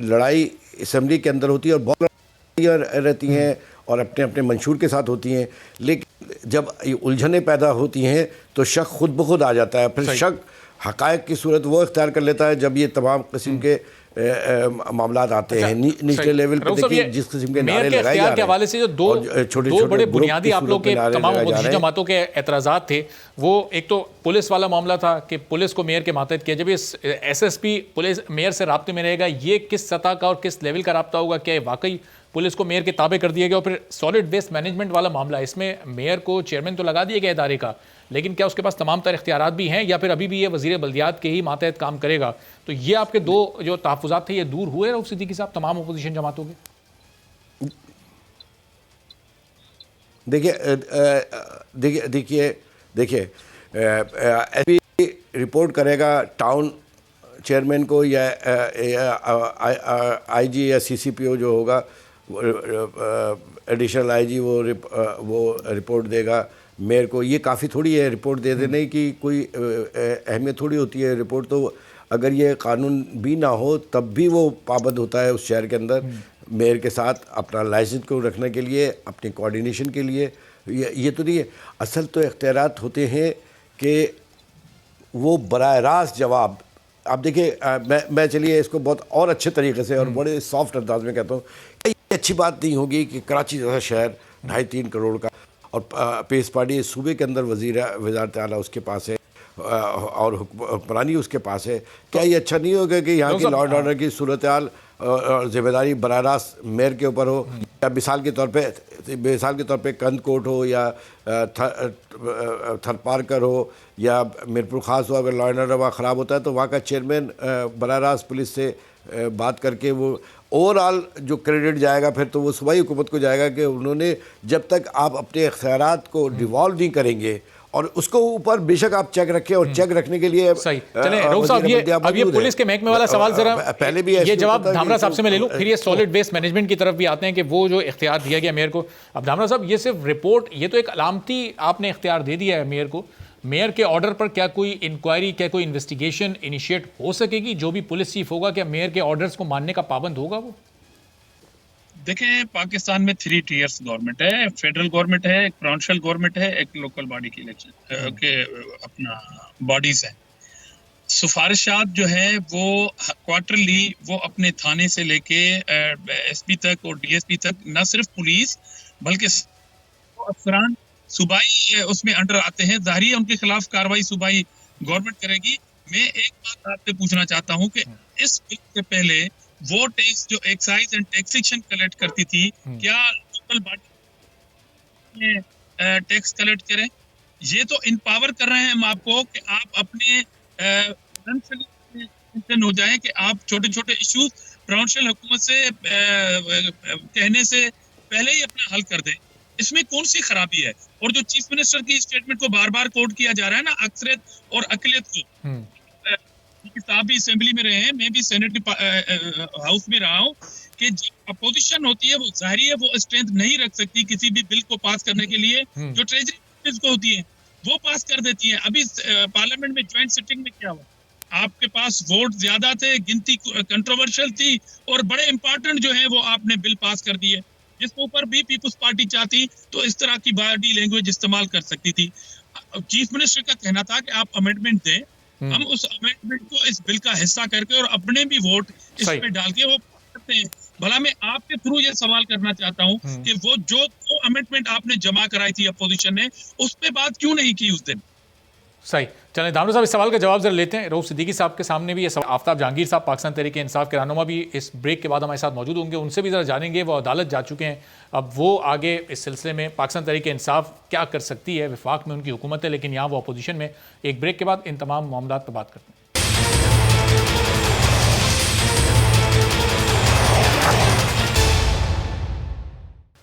लड़ाई असम्बली के अंदर होती है और बहुत लड़ाइयाँ रहती हैं और अपने अपने मंशूर के साथ होती हैं, लेकिन जब उलझनें पैदा होती हैं तो शक खुद ब खुद आ जाता है। फिर शक हक़ाइक़ की सूरत वो इख्तियार कर लेता है जब ये तमाम किस्म के मामलात आते हैं निचले लेवल पे। देखिए जिस किस्म के नारे लगाए जा रहे हैं के हवाले से जो दो बड़े बुनियादी आप लोग के तमाम अपोजिशन जमातों के एतराज़ात थे, वो एक तो पुलिस वाला मामला था कि पुलिस को मेयर के मातहत किया। जब इस SSP पुलिस मेयर से राब्ते में रहेगा, ये किस सतह का और किस लेवल का राब्ता होगा? क्या वाकई पुलिस को मेयर के ताबे कर दिया गया? और फिर सॉलिड वेस्ट मैनेजमेंट वाला मामला, इसमें मेयर को चेयरमैन तो लगा दिया गया इदारे का, लेकिन क्या उसके पास तमाम तर इख्तियारात भी हैं या फिर अभी भी ये वज़ीर बल्दियात के ही मातहत काम करेगा? तो ये आपके दो जो तहफ़्फ़ुज़ात थे ये दूर हुए रऊफ़ सिद्दीकी साहब तमाम अपोजिशन जमातों के? देखिए रिपोर्ट करेगा टाउन चेयरमैन को या IG या CCPO जो होगा, एडिशनल IG वो रिपोर्ट देगा मेयर को। ये काफ़ी थोड़ी है रिपोर्ट दे देने की, कोई अहमियत थोड़ी होती है। रिपोर्ट तो अगर ये कानून भी ना हो तब भी वो पाबंद होता है उस शहर के अंदर मेयर के साथ अपना लाइसेंस को रखने के लिए, अपनी कोऑर्डिनेशन के लिए। ये तो नहीं है, असल तो इख्तियारात होते हैं कि वो बराह रास्त जवाब। आप देखिए मैं चलिए इसको बहुत और अच्छे तरीके से और बड़े सॉफ्ट अंदाज में कहता हूँ, ये अच्छी बात नहीं होगी कि कराची जैसा शहर 2.5-3 करोड़ का और पीस पार्टी सूबे के अंदर वज़ारत आला उसके पास है और हुक्मरानी उसके पास है। क्या ये अच्छा नहीं होगा कि यहाँ की लॉ एंड ऑर्डर की सूरत हाल और जिम्मेदारी बराह रास्त मेयर के ऊपर हो, या मिसाल के तौर पे कंद कोट हो या थरपारकर हो या मीरपुर ख़ास हो। अगर लॉ एंड ऑर्डर वहाँ ख़राब होता है तो वहाँ का चेयरमैन बराह रास्त पुलिस से बात करके वो ओवरऑल जो क्रेडिट जाएगा फिर तो वो सूबाई हुकूमत को जाएगा कि उन्होंने, जब तक आप अपने इख्तियारात को डिवॉल्व नहीं करेंगे और उसको ऊपर बेशक आप चेक रखें, और चेक रखने के लिए सही। चलें रऊफ साहब, अब ये पुलिस के महकमे वाला सवाल जरा पहले भी ये जवाब धामरा साहब से मैं ले लूं, फिर ये सॉलिड वेस्ट मैनेजमेंट की तरफ भी आते हैं कि वो जो इख्तियार दिया गया मेयर को। अब धामरा साहब, ये सिर्फ रिपोर्ट, ये तो एक अलामती आपने इख्तियार दे दिया है मेयर को। मेयर के ऑर्डर पर क्या कोई इंक्वायरी, क्या कोई इन्वेस्टिगेशन इनिशिएट हो सकेगी? जो भी पुलिस चीफ होगा क्या मेयर के ऑर्डर्स को मानने का पाबंद होगा वो? देखें, पाकिस्तान में 3 टियर्स गवर्नमेंट है, फेडरल गवर्नमेंट है, एक प्रोविंशियल गवर्नमेंट है, एक लोकल बॉडी की इलेक्शन के अपना बॉडीज हैं। सिफारिशात जो है वो क्वार्टरली वो अपने थाने से लेके SP तक और DSP तक, न सिर्फ पुलिस बल्कि अफसरान सूबाई उसमें अंडर आते हैं। जाहिर है उनके खिलाफ कार्रवाई सूबाई गवर्नमेंट करेगी। मैं एक बात आपसे पूछना चाहता हूँ कि इस बिल से पहले वो टैक्स जो एक्साइज एंड टैक्सेशन कलेक्ट करती थी, क्या लोकल बॉडी टैक्स कलेक्ट करें? ये तो इम्पावर कर रहे हैं हम आपको कि आप अपने हो जाए कि आप छोटे छोटे इश्यूज प्रोविंशियल हुकूमत से कहने से पहले ही अपना हल कर दें। इसमें कौन सी खराबी है? और जो चीफ मिनिस्टर की स्टेटमेंट को बार बार कोट किया जा रहा है ना, अक्सरियत और अकलियत को, साहब भी असेंबली में रहे हैं, मैं भी सेनेट हाउस में रहा हूँ, कि अपोजिशन होती है वो जाहिर है वो स्ट्रेंथ नहीं रख सकती किसी भी बिल को पास करने के लिए जो ट्रेजरी को होती है वो पास कर देती है। अभी पार्लियामेंट में ज्वाइंट सिटिंग में क्या हुआ? आपके पास वोट ज्यादा थे, गिनती कंट्रोवर्शियल थी और बड़े इंपॉर्टेंट जो है वो आपने बिल पास कर दिए, जिसके ऊपर भी पीपुल्स पार्टी चाहती तो इस तरह की बॉडी लैंग्वेज इस्तेमाल कर सकती थी। चीफ मिनिस्टर का कहना था कि आप अमेंडमेंट दें, हम उस अमेंडमेंट को इस बिल का हिस्सा करके और अपने भी वोट इसमें डाल के वो करते हैं। भला मैं आपके थ्रू ये सवाल करना चाहता हूँ कि वो जो अमेंडमेंट आपने जमा कराई थी अपोजिशन ने, उस पे बात क्यों नहीं की उस दिन? सही। चलें दामोदर साहब, इस सवाल का जवाब जरा लेते हैं। रऊफ सिद्दीकी साहब के सामने भी ये सवाल, आफ्ताब जहांगीर साहब पाकिस्तान तहरीक इंसाफ के रहनुमा भी इस ब्रेक के बाद हमारे साथ मौजूद होंगे, उनसे भी ज़रा जानेंगे। वो अदालत जा चुके हैं, अब वो आगे इस सिलसिले में पाकिस्तान तहरीक इंसाफ क्या कर सकती है। वफाक में उनकी हुकूमत है लेकिन यहाँ वो अपोजिशन में। एक ब्रेक के बाद इन तमाम मामलों पर बात करते हैं।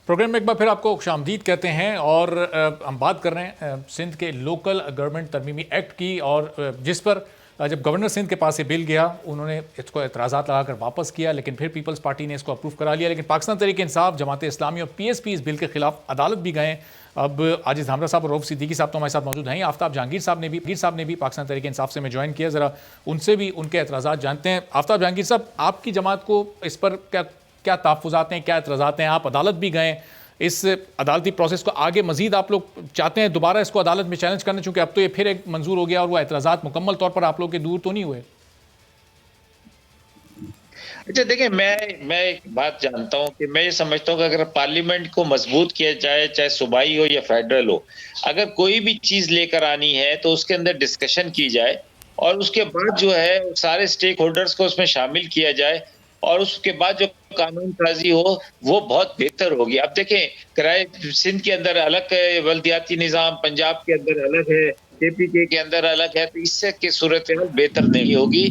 प्रोग्राम में एक बार फिर आपको खुशामदीद कहते हैं और हम बात कर रहे हैं सिंध के लोकल गवर्नमेंट तरमीमी एक्ट की, और जिस पर जब गवर्नर सिंध के पास ये बिल गया उन्होंने इसको एतराज़ात लगाकर वापस किया, लेकिन फिर पीपल्स पार्टी ने इसको अप्रूव करा लिया। लेकिन पाकिस्तान तहरीक इंसाफ, जमात इस्लामी और पीएसपी इस बिल के खिलाफ अदालत भी गए। अब आजिज़ धामरा साहब और रऊफ सिद्दीकी साहब तो हमारे साथ मौजूद हैं। आफ्ताब जहांगीर साहब ने भी पाकिस्तान तहरीक इंसाफ से में ज्वाइन किया, ज़रा उनसे भी उनके एतराज़ात जानते हैं। आफ्ताब जहांगीर साहब, आपकी जमात को इस पर क्या तहफ़्फ़ुज़ात हैं, क्या एतराज़ात हैं? आप अदालत भी गए, इस अदालती प्रोसेस को आगे मजीद आप लोग चाहते हैं दोबारा इसको अदालत में चैलेंज करना, चूंकि अब तो ये फिर एक मंजूर हो गया और वो एतराज़ात मुकम्मल तौर पर आप लोग के दूर तो नहीं हुए? अच्छा देखिए, मैं एक बात जानता हूं कि मैं ये समझता हूं कि अगर पार्लियामेंट को मजबूत किया जाए, चाहे सूबाई हो या फेडरल हो, अगर कोई भी चीज लेकर आनी है तो उसके अंदर डिस्कशन की जाए और उसके बाद जो है सारे स्टेक होल्डर्स को उसमें शामिल किया जाए और उसके बाद जो कानून साजी हो वो बहुत बेहतर होगी। अब देखें, किराए सिंध के अंदर अलग है बल्दियाती निज़ाम, पंजाब के अंदर अलग है, केपीके के अंदर अलग है, तो इससे की सूरत बेहतर नहीं होगी।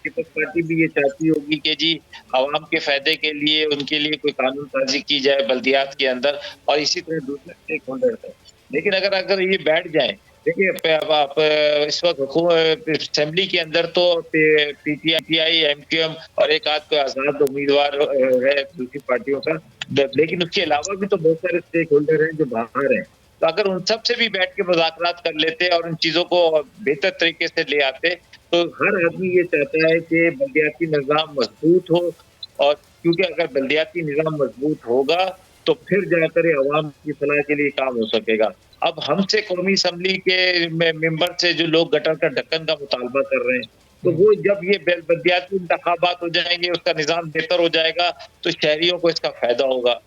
पीपल्स पार्टी भी ये चाहती होगी कि जी आवाम के फायदे के लिए उनके लिए कोई कानून साजी की जाए बल्दियात के अंदर, और इसी तरह दूसरे स्टेक होल्डर है। लेकिन अगर ये बैठ जाए, देखिए आप इस वक्त असेंबली के अंदर तो पीटीआई, एमक्यूएम और एक आध कोई आजाद उम्मीदवार है दूसरी पार्टियों का, लेकिन उसके अलावा भी तो बहुत सारे स्टेक होल्डर हैं जो बाहर हैं। तो अगर उन सब से भी बैठ के मुज़ाकरात कर लेते और उन चीजों को बेहतर तरीके से ले आते, तो हर आदमी ये चाहता है कि बल्दियाती निज़ाम मजबूत हो, और क्योंकि अगर बल्दियाती निज़ाम मजबूत होगा तो फिर जाकर अवाम की फलाह के लिए काम हो सकेगा। अब हमसे कौमी असम्बली के मेंबर से जो लोग गटर का ढक्कन का मुतालबा कर रहे हैं, तो वो जब ये बल्दियाती इंतखाबात हो जाएंगे, उसका निज़ाम बेहतर हो जाएगा तो शहरियों को इसका फायदा होगा।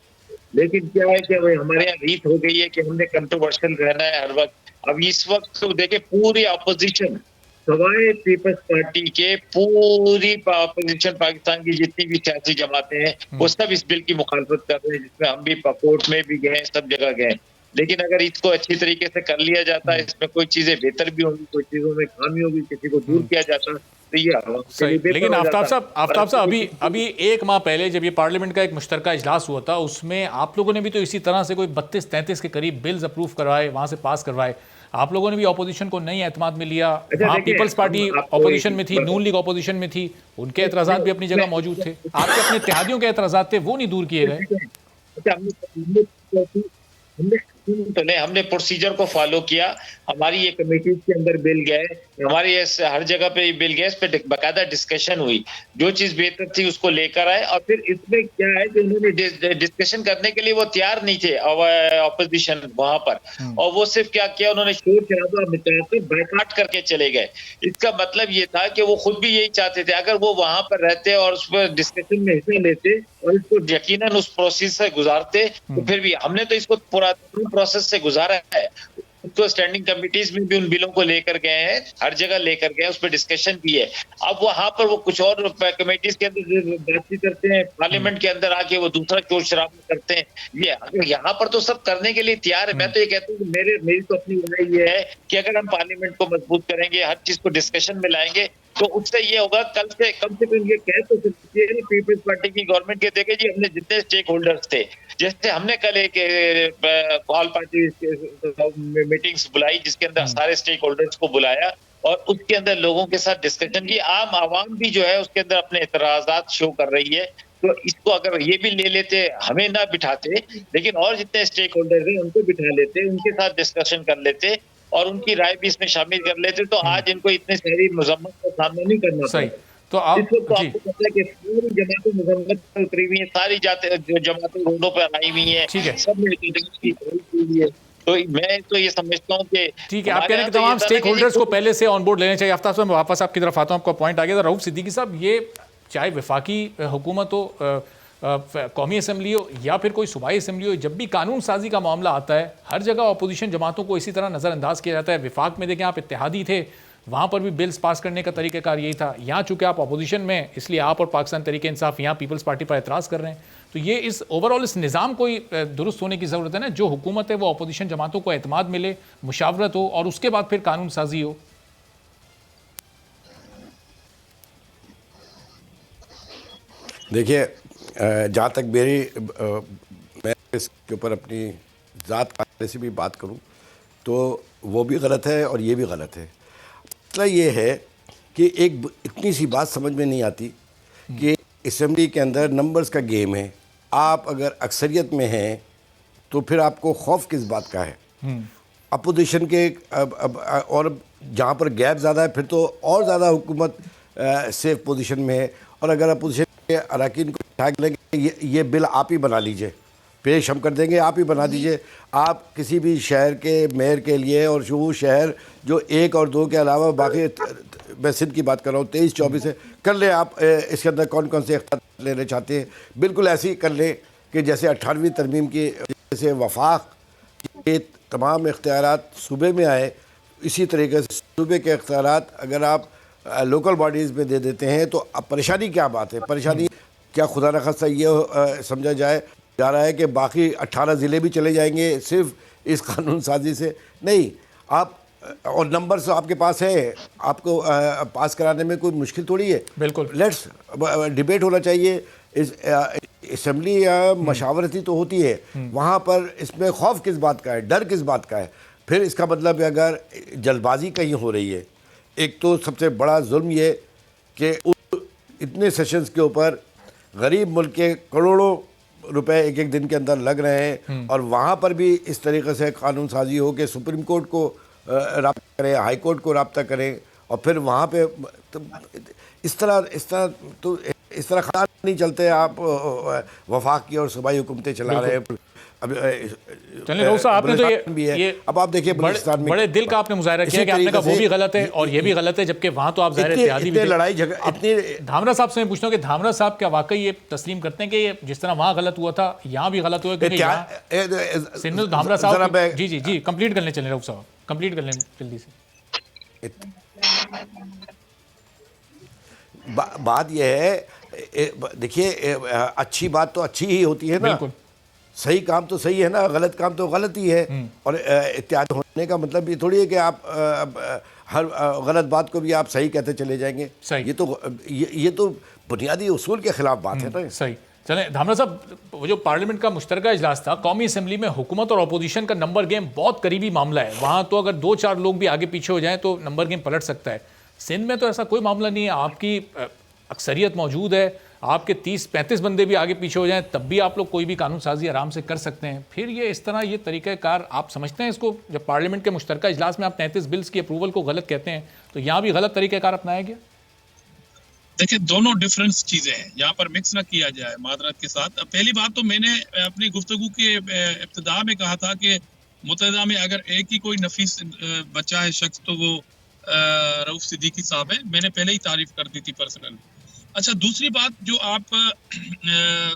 लेकिन क्या है कि हमारे यहाँ रीत हो गई है कि हमने कंट्रोवर्शियल रहना है हर वक्त। अब इस वक्त तो देखे पूरी अपोजिशन सवाए पीपल्स पार्टी के, पूरी अपोजिशन पाकिस्तान की जितनी भी सियासी जमातें हैं वो सब इस बिल की मुखालफत कर रहे हैं, जिसमें हम भी कोर्ट में भी गए, सब जगह गए। लेकिन अगर इसको अच्छी तरीके से कर लिया जाता है, इसमें कोई चीजें बेहतर भी होंगी, कोई चीजों में खामी होगी, किसी को दूर किया जाता, तो ये सही। लेकिन आफ्ताब साहब अभी एक माह पहले जब ये पार्लियामेंट का एक मुश्तरका इजलास हुआ था, उसमें आप लोगों ने भी तो इसी तरह से कोई 32-33 के करीब बिल्स अप्रूव करवाए, वहां से पास करवाए। आप लोगों ने भी अपोजिशन को नई एतमाद में लिया। वहाँ पीपल्स पार्टी अपोजिशन में थी, नून लीग अपोजिशन में थी, उनके एतराज़ात भी अपनी जगह मौजूद थे। आपके अपने इत्तेहादियों के एतराज़ात थे, वो नहीं दूर किए गए। हमने प्रोसीजर को फॉलो किया। हमारी ये कमेटी के अंदर बिल गए, हमारी हर जगह पे बिल गए, इस पे बाकायदा डिस्कशन हुई, जो चीज बेहतर थी उसको लेकर आए। और फिर इसमें क्या है कि उन्होंने डिस्कशन करने के लिए वो तैयार नहीं थे ऑपोजिशन वहां पर, और वो सिर्फ क्या किया, उन्होंने शोर शराबा मचाकर बायकॉट करके चले गए। इसका मतलब ये था कि वो खुद भी यही चाहते थे, अगर वो वहां पर रहते और उस पर डिस्कशन में हिस्सा लेते और इसको यकीनन उस प्रोसेस से गुजारते, तो फिर भी हमने तो इसको पूरा प्रोसेस से गुजारा है। तो स्टैंडिंग कमिटीज में भी उन बिलों को लेकर गए हैं, हर जगह लेकर गए, उस पर डिस्कशन की है। अब वहां पर वो कुछ और कमेटीज के अंदर बातचीत करते हैं, पार्लियामेंट के अंदर आके वो दूसरा शोर शराबा करते हैं। ये यहाँ पर तो सब करने के लिए तैयार है। मैं तो ये कहता हूँ कि मेरी तो अपनी राय ये है कि अगर हम पार्लियामेंट को मजबूत करेंगे, हर चीज को डिस्कशन में लाएंगे, तो उससे ये होगा कम से कम ये कह तो पीपल्स पार्टी की गवर्नमेंट के देखे जी हमने जितने स्टेक होल्डर्स थे, जैसे हमने कल एक ऑल पार्टी मीटिंग्स बुलाई जिसके अंदर सारे स्टेक होल्डर्स को बुलाया और उसके अंदर लोगों के साथ डिस्कशन की। आम आवाम भी जो है उसके अंदर अपने एतराजात शो कर रही है, तो इसको अगर ये भी ले लेते, हमें ना बिठाते, लेकिन और जितने स्टेक होल्डर्स हैं उनको बिठा लेते, उनके साथ डिस्कशन कर लेते और उनकी राय भी इसमें शामिल कर लेते, तो आज इनको इतने सारी मजम्मत का सामना नहीं करना पड़ता। तो आप आपको पता है कि पूरी जमातें मुजम्मत पर उतरी हुई है, सारी जमातें रोडों पर आई हुई हैं, सब में तो मैं तो ये समझता हूँ कि ठीक है, आप कह रहे हैं कि तमाम स्टेक होल्डर्स को पहले से ऑन बोर्ड लेने चाहिए। आफ्ताब साहब, मैं वापस आपकी तरफ आता हूँ, आपका पॉइंट आ गया था। रऊफ सिद्दीकी साहब, ये चाहे वफाकी हुकूमत हो, कौमी असम्बली हो या फिर कोई सूबाई असम्बली हो, जब भी कानून साजी का मामला आता है हर जगह अपोजिशन जमातों को इसी तरह नज़रअंदाज किया जाता है। विफाक में देखें आप इत्तेहादी थे, वहाँ पर भी बिल्स पास करने का तरीक़ाकार यही था। यहाँ चूँकि आप अपोजिशन में, इसलिए आप और पाकिस्तान तहरीक इंसाफ यहाँ पीपल्स पार्टी पर एतराज़ कर रहे हैं। तो ये इस ओवरऑल इस निज़ाम को ही दुरुस्त होने की ज़रूरत है ना, जो हुकूमत है वो अपोजिशन जमातों को एतमाद मिले, मुशावरत हो और उसके बाद फिर कानून साजी हो। देखिए, जहाँ तक मैं इसके ऊपर अपनी ज़ात से भी बात करूँ तो वो भी गलत है और ये भी गलत है। मतलब ये है कि एक इतनी सी बात समझ में नहीं आती कि असेंबली के अंदर नंबर्स का गेम है। आप अगर अक्सरियत में हैं तो फिर आपको खौफ किस बात का है? अपोजिशन के और जहाँ पर गैप ज़्यादा है फिर तो और ज़्यादा हुकूमत सेफ पोजीशन में है। और अगर अपोजिशन के अरकान को उठा के लेंगे, ये बिल आप ही बना लीजिए, पेश हम कर देंगे, आप ही बना दीजिए। आप किसी भी शहर के मेयर के लिए, और वो शहर जो 1 और 2 के अलावा बाकी, मैं सिंध की बात कर रहा हूँ, 23-24 है, कर ले आप। इसके अंदर कौन कौन से इख्तियार लेने चाहते हैं, बिल्कुल ऐसे ही कर लें कि जैसे 18वीं तरमीम की जैसे वफाक के तमाम इख्तियारात सूबे में आए, इसी तरीके से सूबे के इख्तियारात अगर आप लोकल बॉडीज़ में दे देते हैं तो अब परेशानी क्या बात है? परेशानी क्या खुदा न खास्ता ये समझा जा रहा है कि बाकी 18 ज़िले भी चले जाएंगे सिर्फ इस कानून साजी से? नहीं, आप और नंबर तो आपके पास है, आपको पास कराने में कोई मुश्किल थोड़ी है। बिल्कुल, लेट्स डिबेट होना चाहिए। इस असेंबली या मशावरती तो होती है, वहाँ पर इसमें खौफ किस बात का है, डर किस बात का है? फिर इसका मतलब है अगर जल्दबाजी कहीं हो रही है, एक तो सबसे बड़ा जुल्म ये कि इतने सेशंस के ऊपर गरीब मुल्क के करोड़ों रुपए एक एक दिन के अंदर लग रहे हैं, और वहाँ पर भी इस तरीके से कानून साजी हो कि सुप्रीम कोर्ट को रब्ता करें, हाई कोर्ट को रब्ता करें, और फिर वहाँ पे तो इस तरह खड़ा नहीं चलते। आप वफाक की और सूबाई हुकूमतें चला रहे हैं। अब चलिए रऊफ साहब, आपने तो ये अब आप देखिए बलूचिस्तान में बड़े दिल का आपने मुजाहरा किया कि आपने कहा वो भी गलत है और ये भी गलत है, जबकि वहाँ तो आप ज़ाहिर इत्तेहादी भी लड़ाई झगड़ा इतनी। धामरा साहब से मैं पूछता हूँ कि धामरा साहब क्या वाकई ये तस्लीम करते हैं कि ये जिस तरह वहाँ गलत हुआ था यहाँ भी गलत हुआ? क्योंकि सिंध धामरा साहब जी कंप्लीट कर लें। चलें रऊफ साहब, कंप्लीट कर लें जल्दी से। बात यह है, देखिए, अच्छी बात तो अच्छी ही होती है ना, सही काम तो सही है ना, गलत काम तो गलत ही है। और इत्तेहाद होने का मतलब ये थोड़ी है कि आप हर गलत बात को भी आप सही कहते चले जाएंगे। ये तो बुनियादी उसूल के खिलाफ बात है ना। सही। चलें धामरा साहब, वो जो पार्लियामेंट का मुश्तरका इजलास था, कौमी असम्बली में हुकूमत और अपोजिशन का नंबर गेम बहुत करीबी मामला है। वहाँ तो अगर 2-4 लोग भी आगे पीछे हो जाएं तो नंबर गेम पलट सकता है। सिंध में तो ऐसा कोई मामला नहीं है, आपकी अक्सरियत मौजूद है, आपके 30-35 बंदे भी आगे पीछे हो जाएं तब भी आप लोग कोई भी कानून साजी आराम से कर सकते हैं। फिर ये इस तरह ये तरीक़ाकार आप समझते हैं इसको? जब पार्लियामेंट के मुश्तरका इजलास में आप 33 बिल्स की अप्रूवल को गलत कहते हैं, तो यहाँ भी गलत तरीक़ाकार अपनाया गया? देखिए, दोनों डिफरेंट चीजें हैं, यहाँ पर मिक्स ना किया जाए मादरत के साथ। पहली बात तो मैंने अपनी गुफ्तगू के इब्तिदा में कहा था कि मुत्तहिदा में अगर एक ही कोई नफीस बच्चा है शख्स तो वो रऊफ सिद्दीकी साहब है। मैंने पहले ही तारीफ कर दी थी पर्सनल। अच्छा, दूसरी बात जो आप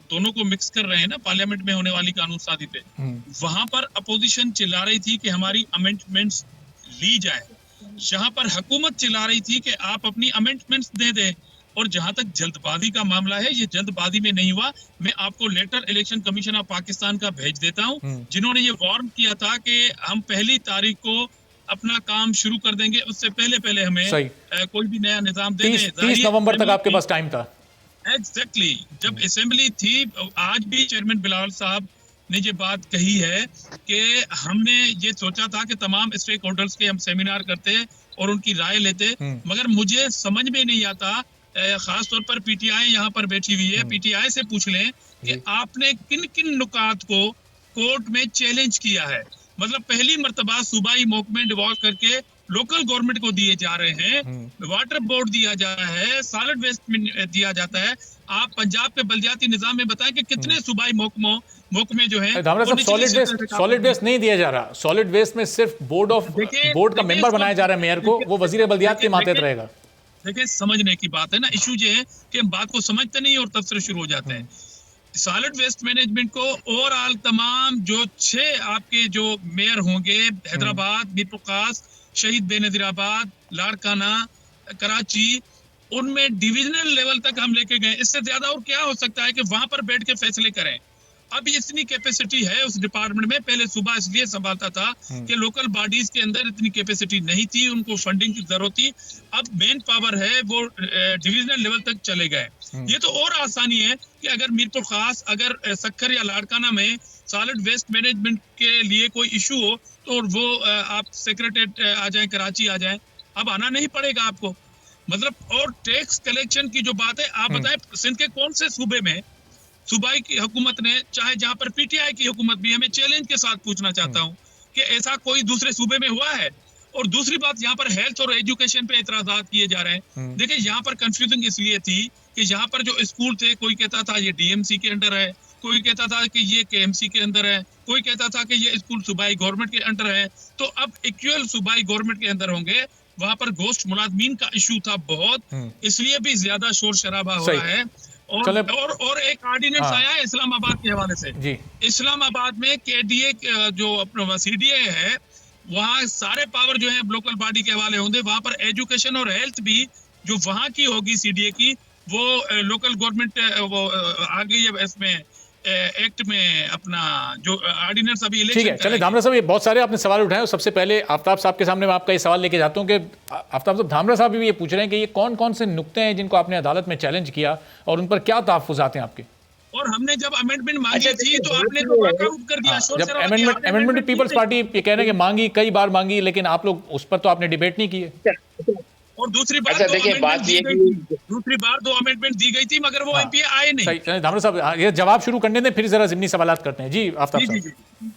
दोनों को मिक्स कर रहे हैं ना पार्लियामेंट में होने वाली कानून साजी पे, वहां पर अपोजिशन चिल्ला रही थी कि हमारी अमेंडमेंट्स ली जाए, जहां पर हुकूमत चिल्ला रही थी कि आप अपनी अमेंडमेंट्स दे दें। और जहां तक जल्दबाजी का मामला है, ये जल्दबाजी में नहीं हुआ। मैं आपको letter election commission of Pakistan का भेज देता हूं, जिन्होंने ये वार्न किया था कि हम 1 तारीख को अपना काम शुरू कर देंगे, उससे पहले हमें कोई भी नया निजाम दे दें। 30 नवंबर तक आपके पास टाइम था। एग्जैक्टली, जब असेंबली थी, आज भी चेयरमैन बिलावल साहब ने ये बात कही है कि हमने ये सोचा था कि तमाम स्टेक होल्डर्स के हम सेमिनार करते और उनकी राय लेते, मगर मुझे समझ में नहीं आता, खास तौर पर पीटीआई यहाँ पर बैठी हुई है, पीटीआई से पूछ लें कि आपने किन किन नुकात को कोर्ट में चैलेंज किया है। मतलब पहली मर्तबा सूबाई महकमे डिवॉल्व करके लोकल गवर्नमेंट को दिए जा रहे हैं, वाटर बोर्ड दिया जा रहा है, सॉलिड वेस्ट दिया जाता है। आप पंजाब के बलदियाती निजाम में बताएं कि कितने सूबाई महकमे जो है सॉलिड वेस्ट नहीं दिया जा रहा। सॉलिड वेस्ट में सिर्फ बोर्ड का मेंबर बनाया जा रहा है मेयर को, वो वजीर बलदियात के मातहत रहेगा। देखिए, समझने की बात है ना, इशू ये है कि हम बात को समझते नहीं और तबसरे शुरू हो जाते हैं। सॉलिड वेस्ट मैनेजमेंट को ओवरऑल तमाम जो 6 आपके जो मेयर होंगे, हैदराबाद, मीर प्रकाश, शहीद बेनजीराबाद, लाड़काना, कराची, उनमें डिविजनल लेवल तक हम लेके गए। इससे ज्यादा और क्या हो सकता है कि वहां पर बैठ के फैसले करें। अब इतनी कैपेसिटी है उस डिपार्टमेंट में। पहले सुबह इसलिए संभालता था कि लोकल बॉडीज के अंदर इतनी कैपेसिटी नहीं थी, उनको फंडिंग की जरूरत थी। अब मेन पावर है वो डिविजनल लेवल तक चले गए। ये तो और आसानी है कि अगर मीरपुर खास, अगर सक्खर या लाड़काना में सॉलिड वेस्ट मैनेजमेंट के लिए कोई इशू हो तो वो आप सेक्रेटरीट आ जाए, कराची आ जाए। अब आना नहीं पड़ेगा आपको, मतलब। और टैक्स कलेक्शन की जो बात है, आप बताएं सिंध के कौन से सूबे में सूबाई की हुकूमत ने, चाहे जहां पर पीटीआई की हुकूमत भी, हमें चैलेंज के साथ पूछना चाहता हूं कि ऐसा कोई दूसरे सूबे में हुआ है? और दूसरी बात, यहाँ पर हेल्थ और एजुकेशन पे इतराजात किए जा रहे हैं। देखिए यहाँ पर कंफ्यूजिंग इसलिए थी कि यहाँ पर जो स्कूल थे, कोई कहता था ये डीएमसी के अंडर है, कोई कहता था कि ये केएमसी के अंदर है, कोई कहता था कि ये स्कूल सूबाई गवर्नमेंट के अंडर है। तो अब इक्वल सूबाई गवर्नमेंट के अंदर होंगे। वहां पर गोश्त मुलाजमीन का इशू था बहुत, इसलिए भी ज्यादा शोर शराबा हो रहा है। और एक ऑर्डिनेंस आया है इस्लामाबाद के हवाले से जी। इस्लामाबाद में केडीए जो अपना सीडीए है, वहाँ सारे पावर जो है लोकल बॉडी के हवाले होंगे। वहां पर एजुकेशन और हेल्थ भी जो वहां की होगी सीडीए की, वो लोकल गवर्नमेंट वो आ गई है इसमें एक्ट में, अपना जो ऑर्डिनेंस अभी इलेक्शन। ठीक है, चलिए धामरा साहब, ये बहुत सारे आपने सवाल उठाए। सबसे पहले आफ्ताब साहब के सामने मैं आपका ये सवाल लेके जाता हूँ कि आफ्ताब साहब, धामरा साहब भी ये पूछ रहे हैं कि ये कौन कौन से नुक्ते हैं जिनको आपने अदालत में चैलेंज किया और उन पर क्या तहफ्फुज़ात हैं आपके? और हमने जब अमेंडमेंट मांगी थी तो आपने तो वॉकआउट कर दिया। जब अमेंडमेंट पीपल्स पार्टी ये कह रहे हैं कि मांगी, कई बार मांगी, लेकिन आप लोग उस पर तो आपने डिबेट नहीं की है। और दूसरी बात, देखिए बात ये दूसरी बार 2 अमेंडमेंट दी गई थी, मगर वो एमपी आए नहीं। सही, धामरा साहब ये जवाब शुरू करने दें, फिर जरा ज़िमनी सवालात करते हैं। जी आफ्ताब साहब।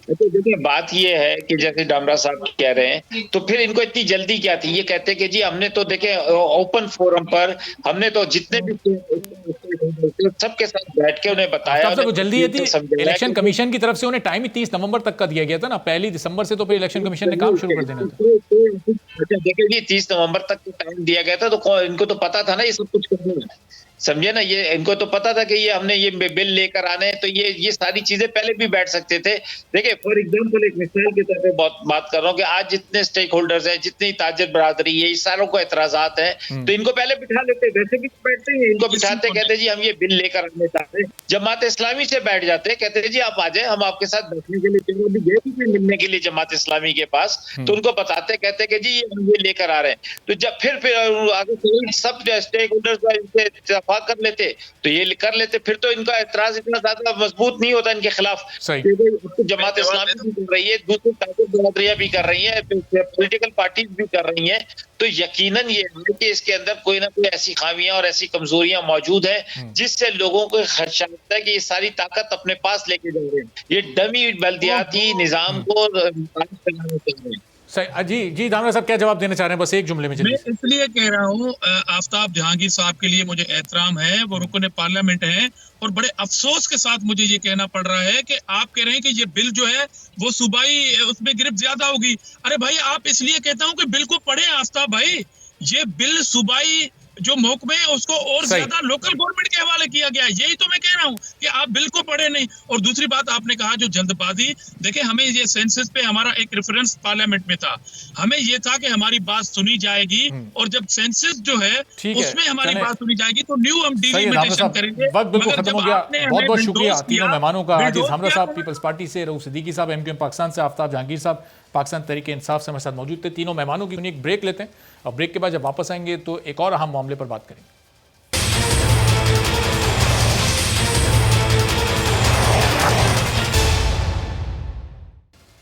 देखिए बात ये है कि जैसे डामरा साहब कह रहे हैं, तो फिर इनको इतनी जल्दी क्या थी? ये कहते कि जी हमने तो देखे ओपन फोरम पर, हमने तो जितने भी सबके साथ बैठ के उन्हें बताया। वो जल्दी थी, इलेक्शन कमीशन की तरफ से उन्हें टाइम ही 30 नवंबर तक का दिया गया था ना, 1 दिसंबर से तो फिर इलेक्शन कमीशन ने काम शुरू कर देना था। देखिए जी 30 नवंबर तक टाइम दिया गया था, तो इनको तो पता था ना ये सब कुछ करना है, समझे ना। ये इनको तो पता था कि ये हमने ये बिल लेकर आने हैं, तो ये सारी चीजें पहले भी बैठ सकते थे। देखिए फॉर एग्जांपल एक मिसाल के तौर पे बात कर रहा हूँ कि आज जितने स्टेक होल्डर्स हैं, जितनी ताजर बरादरी है, इस सारों को एतराजात हैं, तो इनको पहले बिठा लेते। वैसे भी बैठते हैं, इनको बिठाते, कहते जी हम ये बिल लेकर आने चाहते हैं। जमात इस्लामी से बैठ जाते, कहते जी आप आ जाए, हम आपके साथ बैठने के लिए भी गए थे मिलने के लिए जमात इस्लामी के पास, तो उनको बताते, कहते कि जी हम ये लेकर आ रहे हैं। तो जब फिर आगे सब स्टेक होल्डर्स कर लेते तो ये कर लेते, फिर तो इनका एतराज इतना ज्यादा मजबूत नहीं होता इनके खिलाफ। जमात इस्लामी भी कर रही है, दूसरी ताकत बरादरियां भी कर रही है, पॉलिटिकल पार्टीज भी कर रही हैं, तो यकीनन ये है कि इसके अंदर कोई ना कोई ऐसी खामियां और ऐसी कमजोरियां मौजूद है जिससे लोगों को खदशा होता है कि ये सारी ताकत अपने पास लेके जा रहे हैं, ये डमी बल्दियाती निजाम को चलाना चाह रहे हैं। जी धामरा साहब क्या जवाब देना चाह रहे हैं, बस एक जुमले में? मैं इसलिए कह रहा हूँ, आफ्ताब जहांगीर साहब के लिए मुझे एहतराम है, वो रुकन पार्लियामेंट हैं, और बड़े अफसोस के साथ मुझे ये कहना पड़ रहा है कि आप कह रहे हैं कि ये बिल जो है वो सूबाई उसमें गिरफ्त ज्यादा होगी। अरे भाई, आप इसलिए कहता हूँ कि बिल को पढ़े आफ्ताब भाई, ये बिल सूबाई जो महकमे है उसको और ज्यादा लोकल गवर्नमेंट के हवाले किया गया है। यही तो मैं कह रहा हूँ कि आप बिल को पढ़े नहीं। और दूसरी बात आपने कहा जो जल्दबाजी, देखिए हमें ये सेंसस पे हमारा एक रेफरेंस पार्लियामेंट में था, हमें ये था कि हमारी बात सुनी जाएगी, और जब सेंसस जो है उसमें हमारी बात सुनी जाएगी तो न्यू हम डिलिमिटेशन करेंगे। वक्त बिल्कुल खत्म हो गया। बहुत बहुत शुक्रिया तीनों मेहमानों का। आजिज धामरा साहब पीपल्स पार्टी से, रऊफ सिद्दीकी साहब एमक्यूएम पाकिस्तान से, आफ्ताब जहांगीर साहब पाकिस्तान तहरीक इंसाफ से हमारे साथ मौजूद थे। तीनों मेहमानों की एक ब्रेक लेते हैं, और ब्रेक के बाद जब वापस आएंगे तो एक और अहम मामले पर बात करेंगे।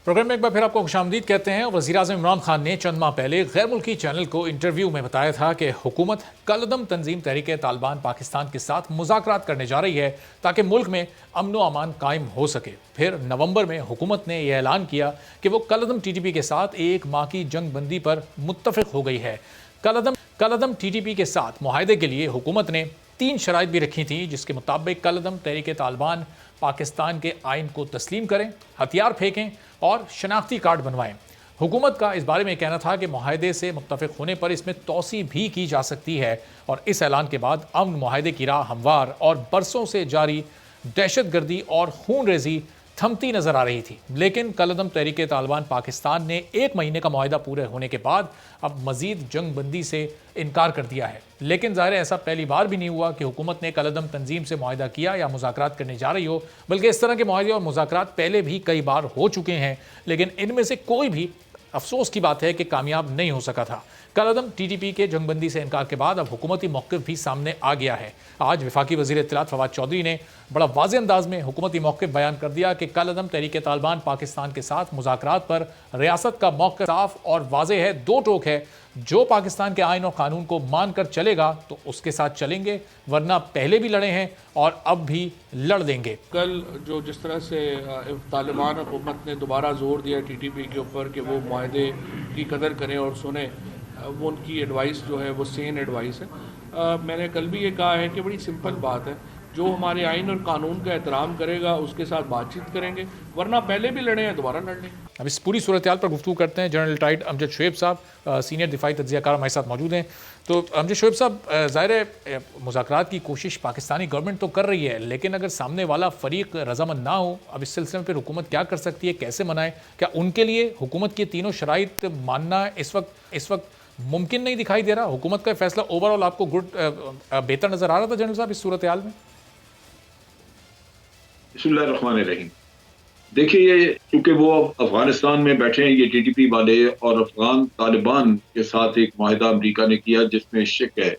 प्रोग्राम में एक बार फिर आपको खुशामदीद कहते हैं। वज़ीर-ए-आज़म इमरान खान ने चंद माह पहले गैर मुल्की चैनल को इंटरव्यू में बताया था कि हुकूमत कलअदम तंजीम तहरीक तालिबान पाकिस्तान के साथ मुज़ाकरात करने जा रही है ताकि मुल्क में अमन व अमान कायम हो सके। फिर नवंबर में हुकूमत ने यह ऐलान किया कि वो कलअदम TTP के साथ 1 माह की जंग बंदी पर मुत्तफ़िक हो गई है। कलअदम TTP के साथ मुआहदे के लिए हुकूमत ने 3 शराइत भी रखी थी, जिसके मुताबिक कलअदम तहरीक तालिबान पाकिस्तान के आइन को तस्लीम करें, हथियार फेंकें और शनाख्ती कार्ड बनवाएं। हुकूमत का इस बारे में कहना था कि मुआहदे से मुत्तफ़िक होने पर इसमें तोसी भी की जा सकती है, और इस ऐलान के बाद अमन मुआहदे की राह हमवार और बरसों से जारी दहशतगर्दी और खूनरेजी थमती नजर आ रही थी। लेकिन कलअदम तहरीक तालिबान पाकिस्तान ने 1 महीने का मुआहिदा पूरे होने के बाद अब मजीद जंग बंदी से इनकार कर दिया है। लेकिन ज़ाहिर है ऐसा पहली बार भी नहीं हुआ कि हुकूमत ने कलअदम तंजीम से मुआहिदा किया या मुज़ाकरात करने जा रही हो, बल्कि इस तरह के मुआहिदे और मुज़ाकरात पहले भी कई बार हो चुके हैं, लेकिन इनमें से कोई भी अफसोस की बात है कि कामयाब नहीं हो सका था। कलअदम टीटीपी के जंगबंदी से इनकार के बाद अब हुकूमती मौक़िफ़ भी सामने आ गया है। आज वफाकी वज़ीर इत्तलात फवाद चौधरी ने बड़ा वाज़ेह अंदाज में हुकूमती मौक़िफ़ बयान कर दिया कि कलअदम तहरीक तालिबान पाकिस्तान के साथ मुज़ाकरात पर रियासत का मौक़िफ़ साफ और वाज़ेह है, दो टोक है। जो पाकिस्तान के आइन और कानून को मान कर चलेगा तो उसके साथ चलेंगे, वरना पहले भी लड़े हैं और अब भी लड़ देंगे। कल जो जिस तरह से तालिबान हुकूमत ने दोबारा जोर दिया टीटीपी के ऊपर कि वो मुआहदे की कदर करें और सुने, वो उनकी एडवाइस जो है वो सेन एडवाइस है। मैंने कल भी ये कहा है कि बड़ी सिंपल बात है, जो हमारे आइन और कानून का एहतराम करेगा उसके साथ बातचीत करेंगे, वरना पहले भी लड़े हैं दोबारा लड़ लेंगे। अब इस पूरी सूरत हाल पर गुफ्तगू करते हैं। जनरल रिटायर्ड अमजद शोएब साहब, सीनियर दिफाई तज्ज़ियाकार हमारे साथ मौजूद हैं। तो अमजद शोएब साहब, ज़ाहिर है मुज़ाकरात की कोशिश पाकिस्तानी गवर्नमेंट तो कर रही है, लेकिन अगर सामने वाला फ़रीक रज़ामंद ना हो, अब इस सिलसिले में फिर हुकूमत क्या कर सकती है, कैसे मनाए? क्या उनके लिए हुकूमत की तीनों शराइत मानना इस वक्त मुमकिन नहीं दिखाई दे रहा? हुकूमत का फैसला ओवरऑल आपको बेहतर नज़र आ रहा था जनरल साहब इस सूरत हाल में? बिस्मिल्लाहिर्रहमानिर्रहीम। देखिए, चूंकि वो अफगानिस्तान में बैठे हैं ये टीटीपी वाले, और अफगान तालिबान के साथ एक मुआहिदा अमेरिका ने किया जिसमें शक है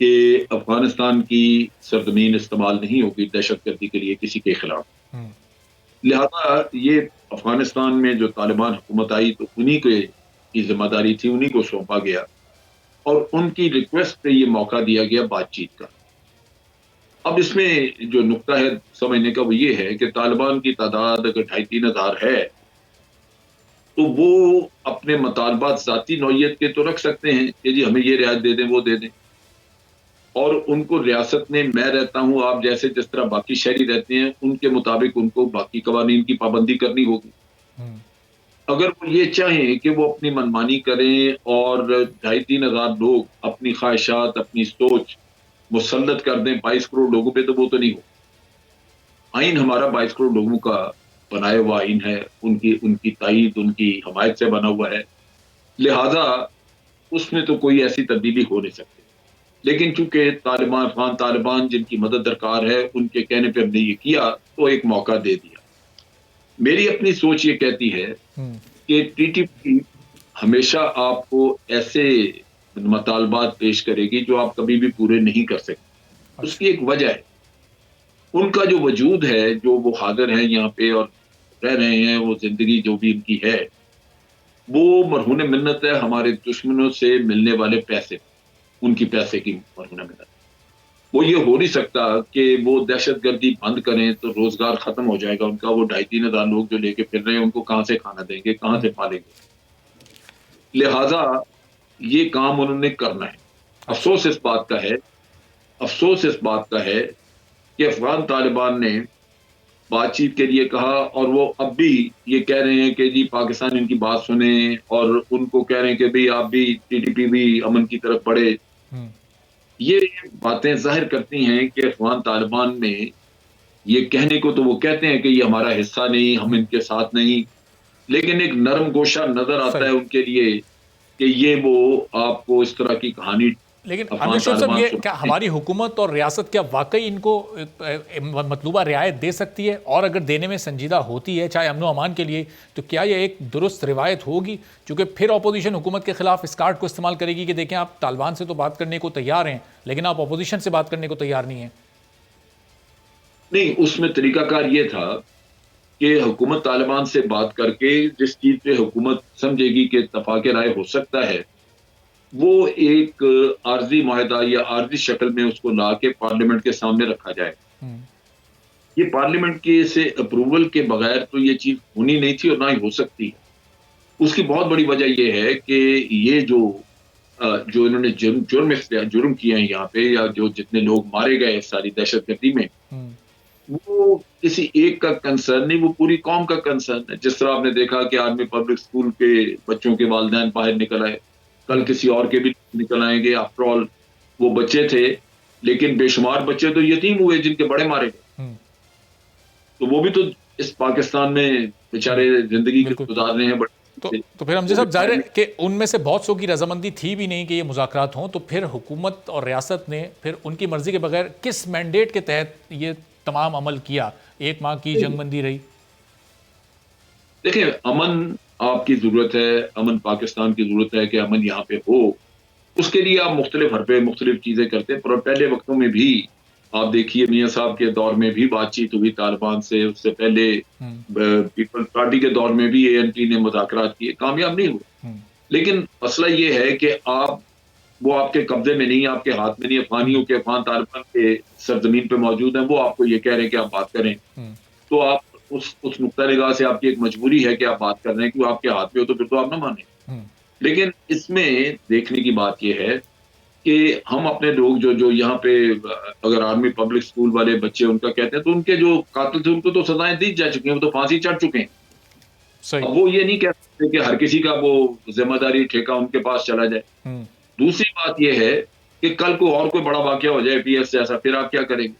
कि अफगानिस्तान की सरजमीन इस्तेमाल नहीं होगी दहशतगर्दी के लिए किसी के खिलाफ। लिहाजा ये अफगानिस्तान में जो तालिबान हुकूमत आई तो उन्हीं की जिम्मेदारी थी, उन्हीं को सौंपा गया और उनकी रिक्वेस्ट पे ये मौका दिया गया बातचीत का। अब इसमें जो नुक्ता है समझने का वो ये है कि तालिबान की तादाद अगर 2,500-3 हज़ार है तो वो अपने मुतालबात ज़ाती नौइयत के तो रख सकते हैं कि जी हमें ये रियायत दे दें, वो दे दें, और उनको रियासत में मैं रहता हूँ, आप जैसे जिस तरह बाकी शहरी रहते हैं उनके मुताबिक उनको बाकी कवानीन की पाबंदी करनी होगी। अगर वो ये चाहें कि वो अपनी मनमानी करें और 2,500-3 हज़ार लोग अपनी ख्वाहिशात, अपनी सोच मुसल्लत कर दें 22 करोड़ लोगों पे, तो वो तो नहीं हो। आइन हमारा 22 करोड़ लोगों का बनाया हुआ आइन है, उनकी ताईद, उनकी हमायत से बना हुआ है, लिहाजा उसमें तो कोई ऐसी तब्दीली हो नहीं सकती। लेकिन चूंकि अफगान तालिबान जिनकी मदद दरकार है, उनके कहने पर हमने ये किया तो एक मौका दे दिया। मेरी अपनी सोच ये कहती है कि टीटीपी हमेशा आपको ऐसे मुतालबात पेश करेगी जो आप कभी भी पूरे नहीं कर सकते। उसकी एक वजह है, उनका जो वजूद है, जो वो हाजिर हैं यहाँ पे और रह रहे हैं, वो जिंदगी जो भी इनकी है वो मरहून मिन्नत है हमारे दुश्मनों से मिलने वाले पैसे, उनकी पैसे की मरहून मिन्नत। वो ये हो नहीं सकता कि वो दहशतगर्दी बंद करें तो रोजगार खत्म हो जाएगा उनका। वो 2,500-3 हज़ार लोग जो लेके फिर रहे हैं उनको कहां से खाना देंगे, कहां से पालेंगे? लिहाजा ये काम उन्होंने करना है। अफसोस इस बात का है कि अफगान तालिबान ने बातचीत के लिए कहा और वो अब भी ये कह रहे हैं कि जी पाकिस्तान इनकी बात सुने, और उनको कह रहे हैं कि भाई आप भी, टीटीपी भी अमन की तरफ बढ़े। ये बातें जाहिर करती हैं कि अफगान तालिबान में ये कहने को तो वो कहते हैं कि ये हमारा हिस्सा नहीं, हम इनके साथ नहीं, लेकिन एक नरम गोशा नजर आता है उनके लिए कि ये वो आपको इस तरह की कहानी। लेकिन अमजद शोएब साहब, ये क्या हमारी हुकूमत और रियासत क्या वाकई इनको मतलूबा रियायत दे सकती है? और अगर देने में संजीदा होती है, चाहे अमन अमान के लिए, तो क्या ये एक दुरुस्त रिवायत होगी? क्योंकि फिर अपोजिशन हुकूमत के खिलाफ इस कार्ड को इस्तेमाल करेगी कि देखें आप तालिबान से तो बात करने को तैयार हैं, लेकिन आप अपोजिशन से बात करने को तैयार नहीं है। नहीं, उसमें तरीकाकार ये था कि हुकूमत तालिबान से बात करके जिस चीज पे हुकूमत समझेगी कि इत्तफाक राय हो सकता है, वो एक आर्जी मुआहिदा या आर्जी शक्ल में उसको ला के पार्लियामेंट के सामने रखा जाए। ये पार्लियामेंट के से अप्रूवल के बगैर तो ये चीज होनी नहीं थी और ना ही हो सकती है। उसकी बहुत बड़ी वजह ये है कि ये जो इन्होंने जुर्म किए हैं यहाँ पे, या जो जितने लोग मारे गए सारी दहशतगर्दी में, वो किसी एक का कंसर्न नहीं, वो पूरी कौम का कंसर्न है। जिस तरह आपने देखा कि आर्मी पब्लिक स्कूल के बच्चों के वालिदैन बाहर निकल आए, कल किसी और के भी निकल आएंगे। आफ्टर ऑल वो बच्चे थे, लेकिन बेशुमार बच्चे तो यतीम हुए जिनके बड़े मारे गए। तो वो भी तो इस पाकिस्तान में बेचारे जिंदगी के गुजार रहे हैं। बट तो फिर हमजा साहब, जाहिर है कि उनमें से बहुत सौ की रजामंदी थी भी नहीं कि ये मुज़ाकरात हों, तो फिर हुकूमत और रियासत ने फिर उनकी मर्जी के बगैर किस मैंडेट के तहत ये तमाम अमल किया? 1 माह की जंगबंदी रही। देखिए, अमन आपकी जरूरत है, अमन पाकिस्तान की जरूरत है कि अमन यहाँ पे हो। उसके लिए आप मुख्तलिफ हरपे मुख्तलिफ चीजें करते हैं। पर पहले वक्तों में भी आप देखिए, मियाँ साहब के दौर में भी बातचीत हुई तालिबान से, उससे पहले पीपल्स पार्टी के दौर में भी ANP ने मुज़ाकरात किए, कामयाब नहीं हुए। लेकिन मसला ये है कि वो आपके कब्जे में नहीं, आपके हाथ में नहीं। अफगानियों के, अफगान तालिबान के सरजमीन पे मौजूद हैं, वो आपको ये कह रहे हैं कि आप बात करें। तो आप उस नुक्ता निगाह से आपकी एक मजबूरी है कि आप बात कर रहे हैं, कि आपके हाथ में हो तो फिर तो आप ना माने। लेकिन इसमें देखने की बात यह है कि हम अपने लोग जो यहाँ पे, अगर आर्मी पब्लिक स्कूल वाले बच्चे उनका कहते हैं, तो उनके जो कातिल थे उनको तो सजाएं दी जा चुकी हैं, वो तो फांसी चढ़ चुके हैं। अब वो ये नहीं कह सकते कि हर किसी का वो जिम्मेदारी ठेका उनके पास चला जाए। दूसरी बात यह है कि कल को और कोई बड़ा वाकया हो जाए PS जैसा, फिर आप क्या करेंगे?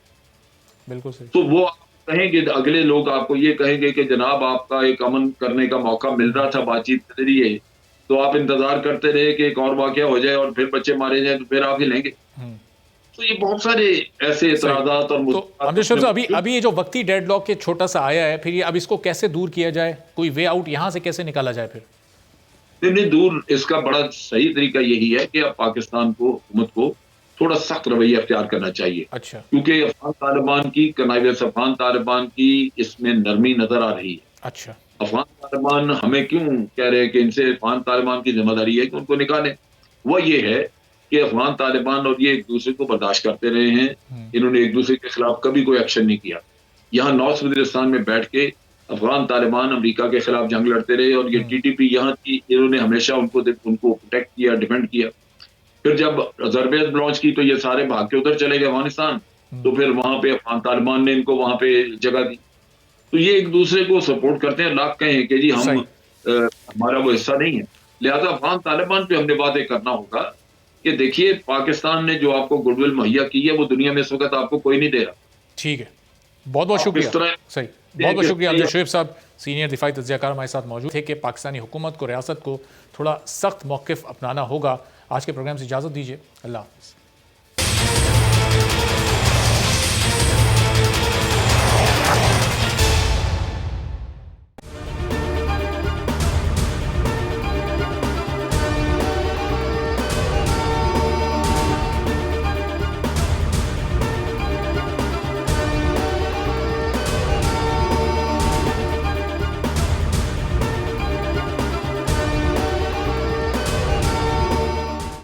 बिल्कुल सही। तो वो कहेंगे, अगले लोग आपको ये कहेंगे कि जनाब आपका एक अमन करने का मौका मिल रहा था बातचीत के जरिए, तो आप इंतजार करते रहे कि एक और वाकया हो जाए और फिर बच्चे मारे जाए, तो फिर आप ही लेंगे। तो ये बहुत सारे ऐसे इतराज़ात और तो अमजद साहब, अभी ये जो वक्ती डेडलॉक के छोटा सा आया है, फिर ये अब इसको कैसे दूर किया जाए? कोई वे आउट यहाँ से कैसे निकाला जाए फिर? नहीं, दूर इसका बड़ा सही तरीका यही है कि अब पाकिस्तान को, हुकूमत को थोड़ा सख्त रवैया अख्तियार करना चाहिए। अच्छा। क्योंकि अफगान तालिबान की कनावियत, अफगान तालिबान की इसमें नरमी नजर आ रही है। अच्छा। अफगान तालिबान हमें क्यों कह रहे हैं कि इनसे अफगान तालिबान की जिम्मेदारी है कि उनको निकालें? वो ये है कि अफगान तालिबान और ये एक दूसरे को बर्दाश्त करते रहे हैं। इन्होंने एक दूसरे के खिलाफ कभी कोई एक्शन नहीं किया। यहाँ नॉर्थ वजीरिस्तान में बैठ के अफगान तालिबान अमेरिका के खिलाफ जंग लड़ते रहे, और ये TTP यहाँ की, इन्होंने हमेशा उनको प्रोटेक्ट किया, डिफेंड किया। फिर जब अजरबैजान लॉन्च की तो ये सारे भाग के उधर चले गए अफगानिस्तान, तो फिर वहां पे अफगान तालिबान ने इनको वहां पे जगह दी। तो ये एक दूसरे को सपोर्ट करते हैं। लाख कहें कि जी हम हमारा वो हिस्सा नहीं है। लिहाजा अफगान तालिबान पे हमने बातें करना होगा कि देखिए, पाकिस्तान ने जो आपको गुडविल मुहैया की है, वो दुनिया में इस वक्त आपको कोई नहीं दे रहा। ठीक है, बहुत बहुत शुक्रिया। सही, बहुत बहुत शुक्रिया। अब्दुल शोएब साहब, सीनियर दिफाई तज्ज़ियाकार, हमारे साथ मौजूद थे कि पाकिस्तानी हुकूमत को, रियासत को थोड़ा सख्त मौक़िफ़ अपनाना होगा। आज के प्रोग्राम से इजाज़त दीजिए। अल्लाह हाफ़िज़।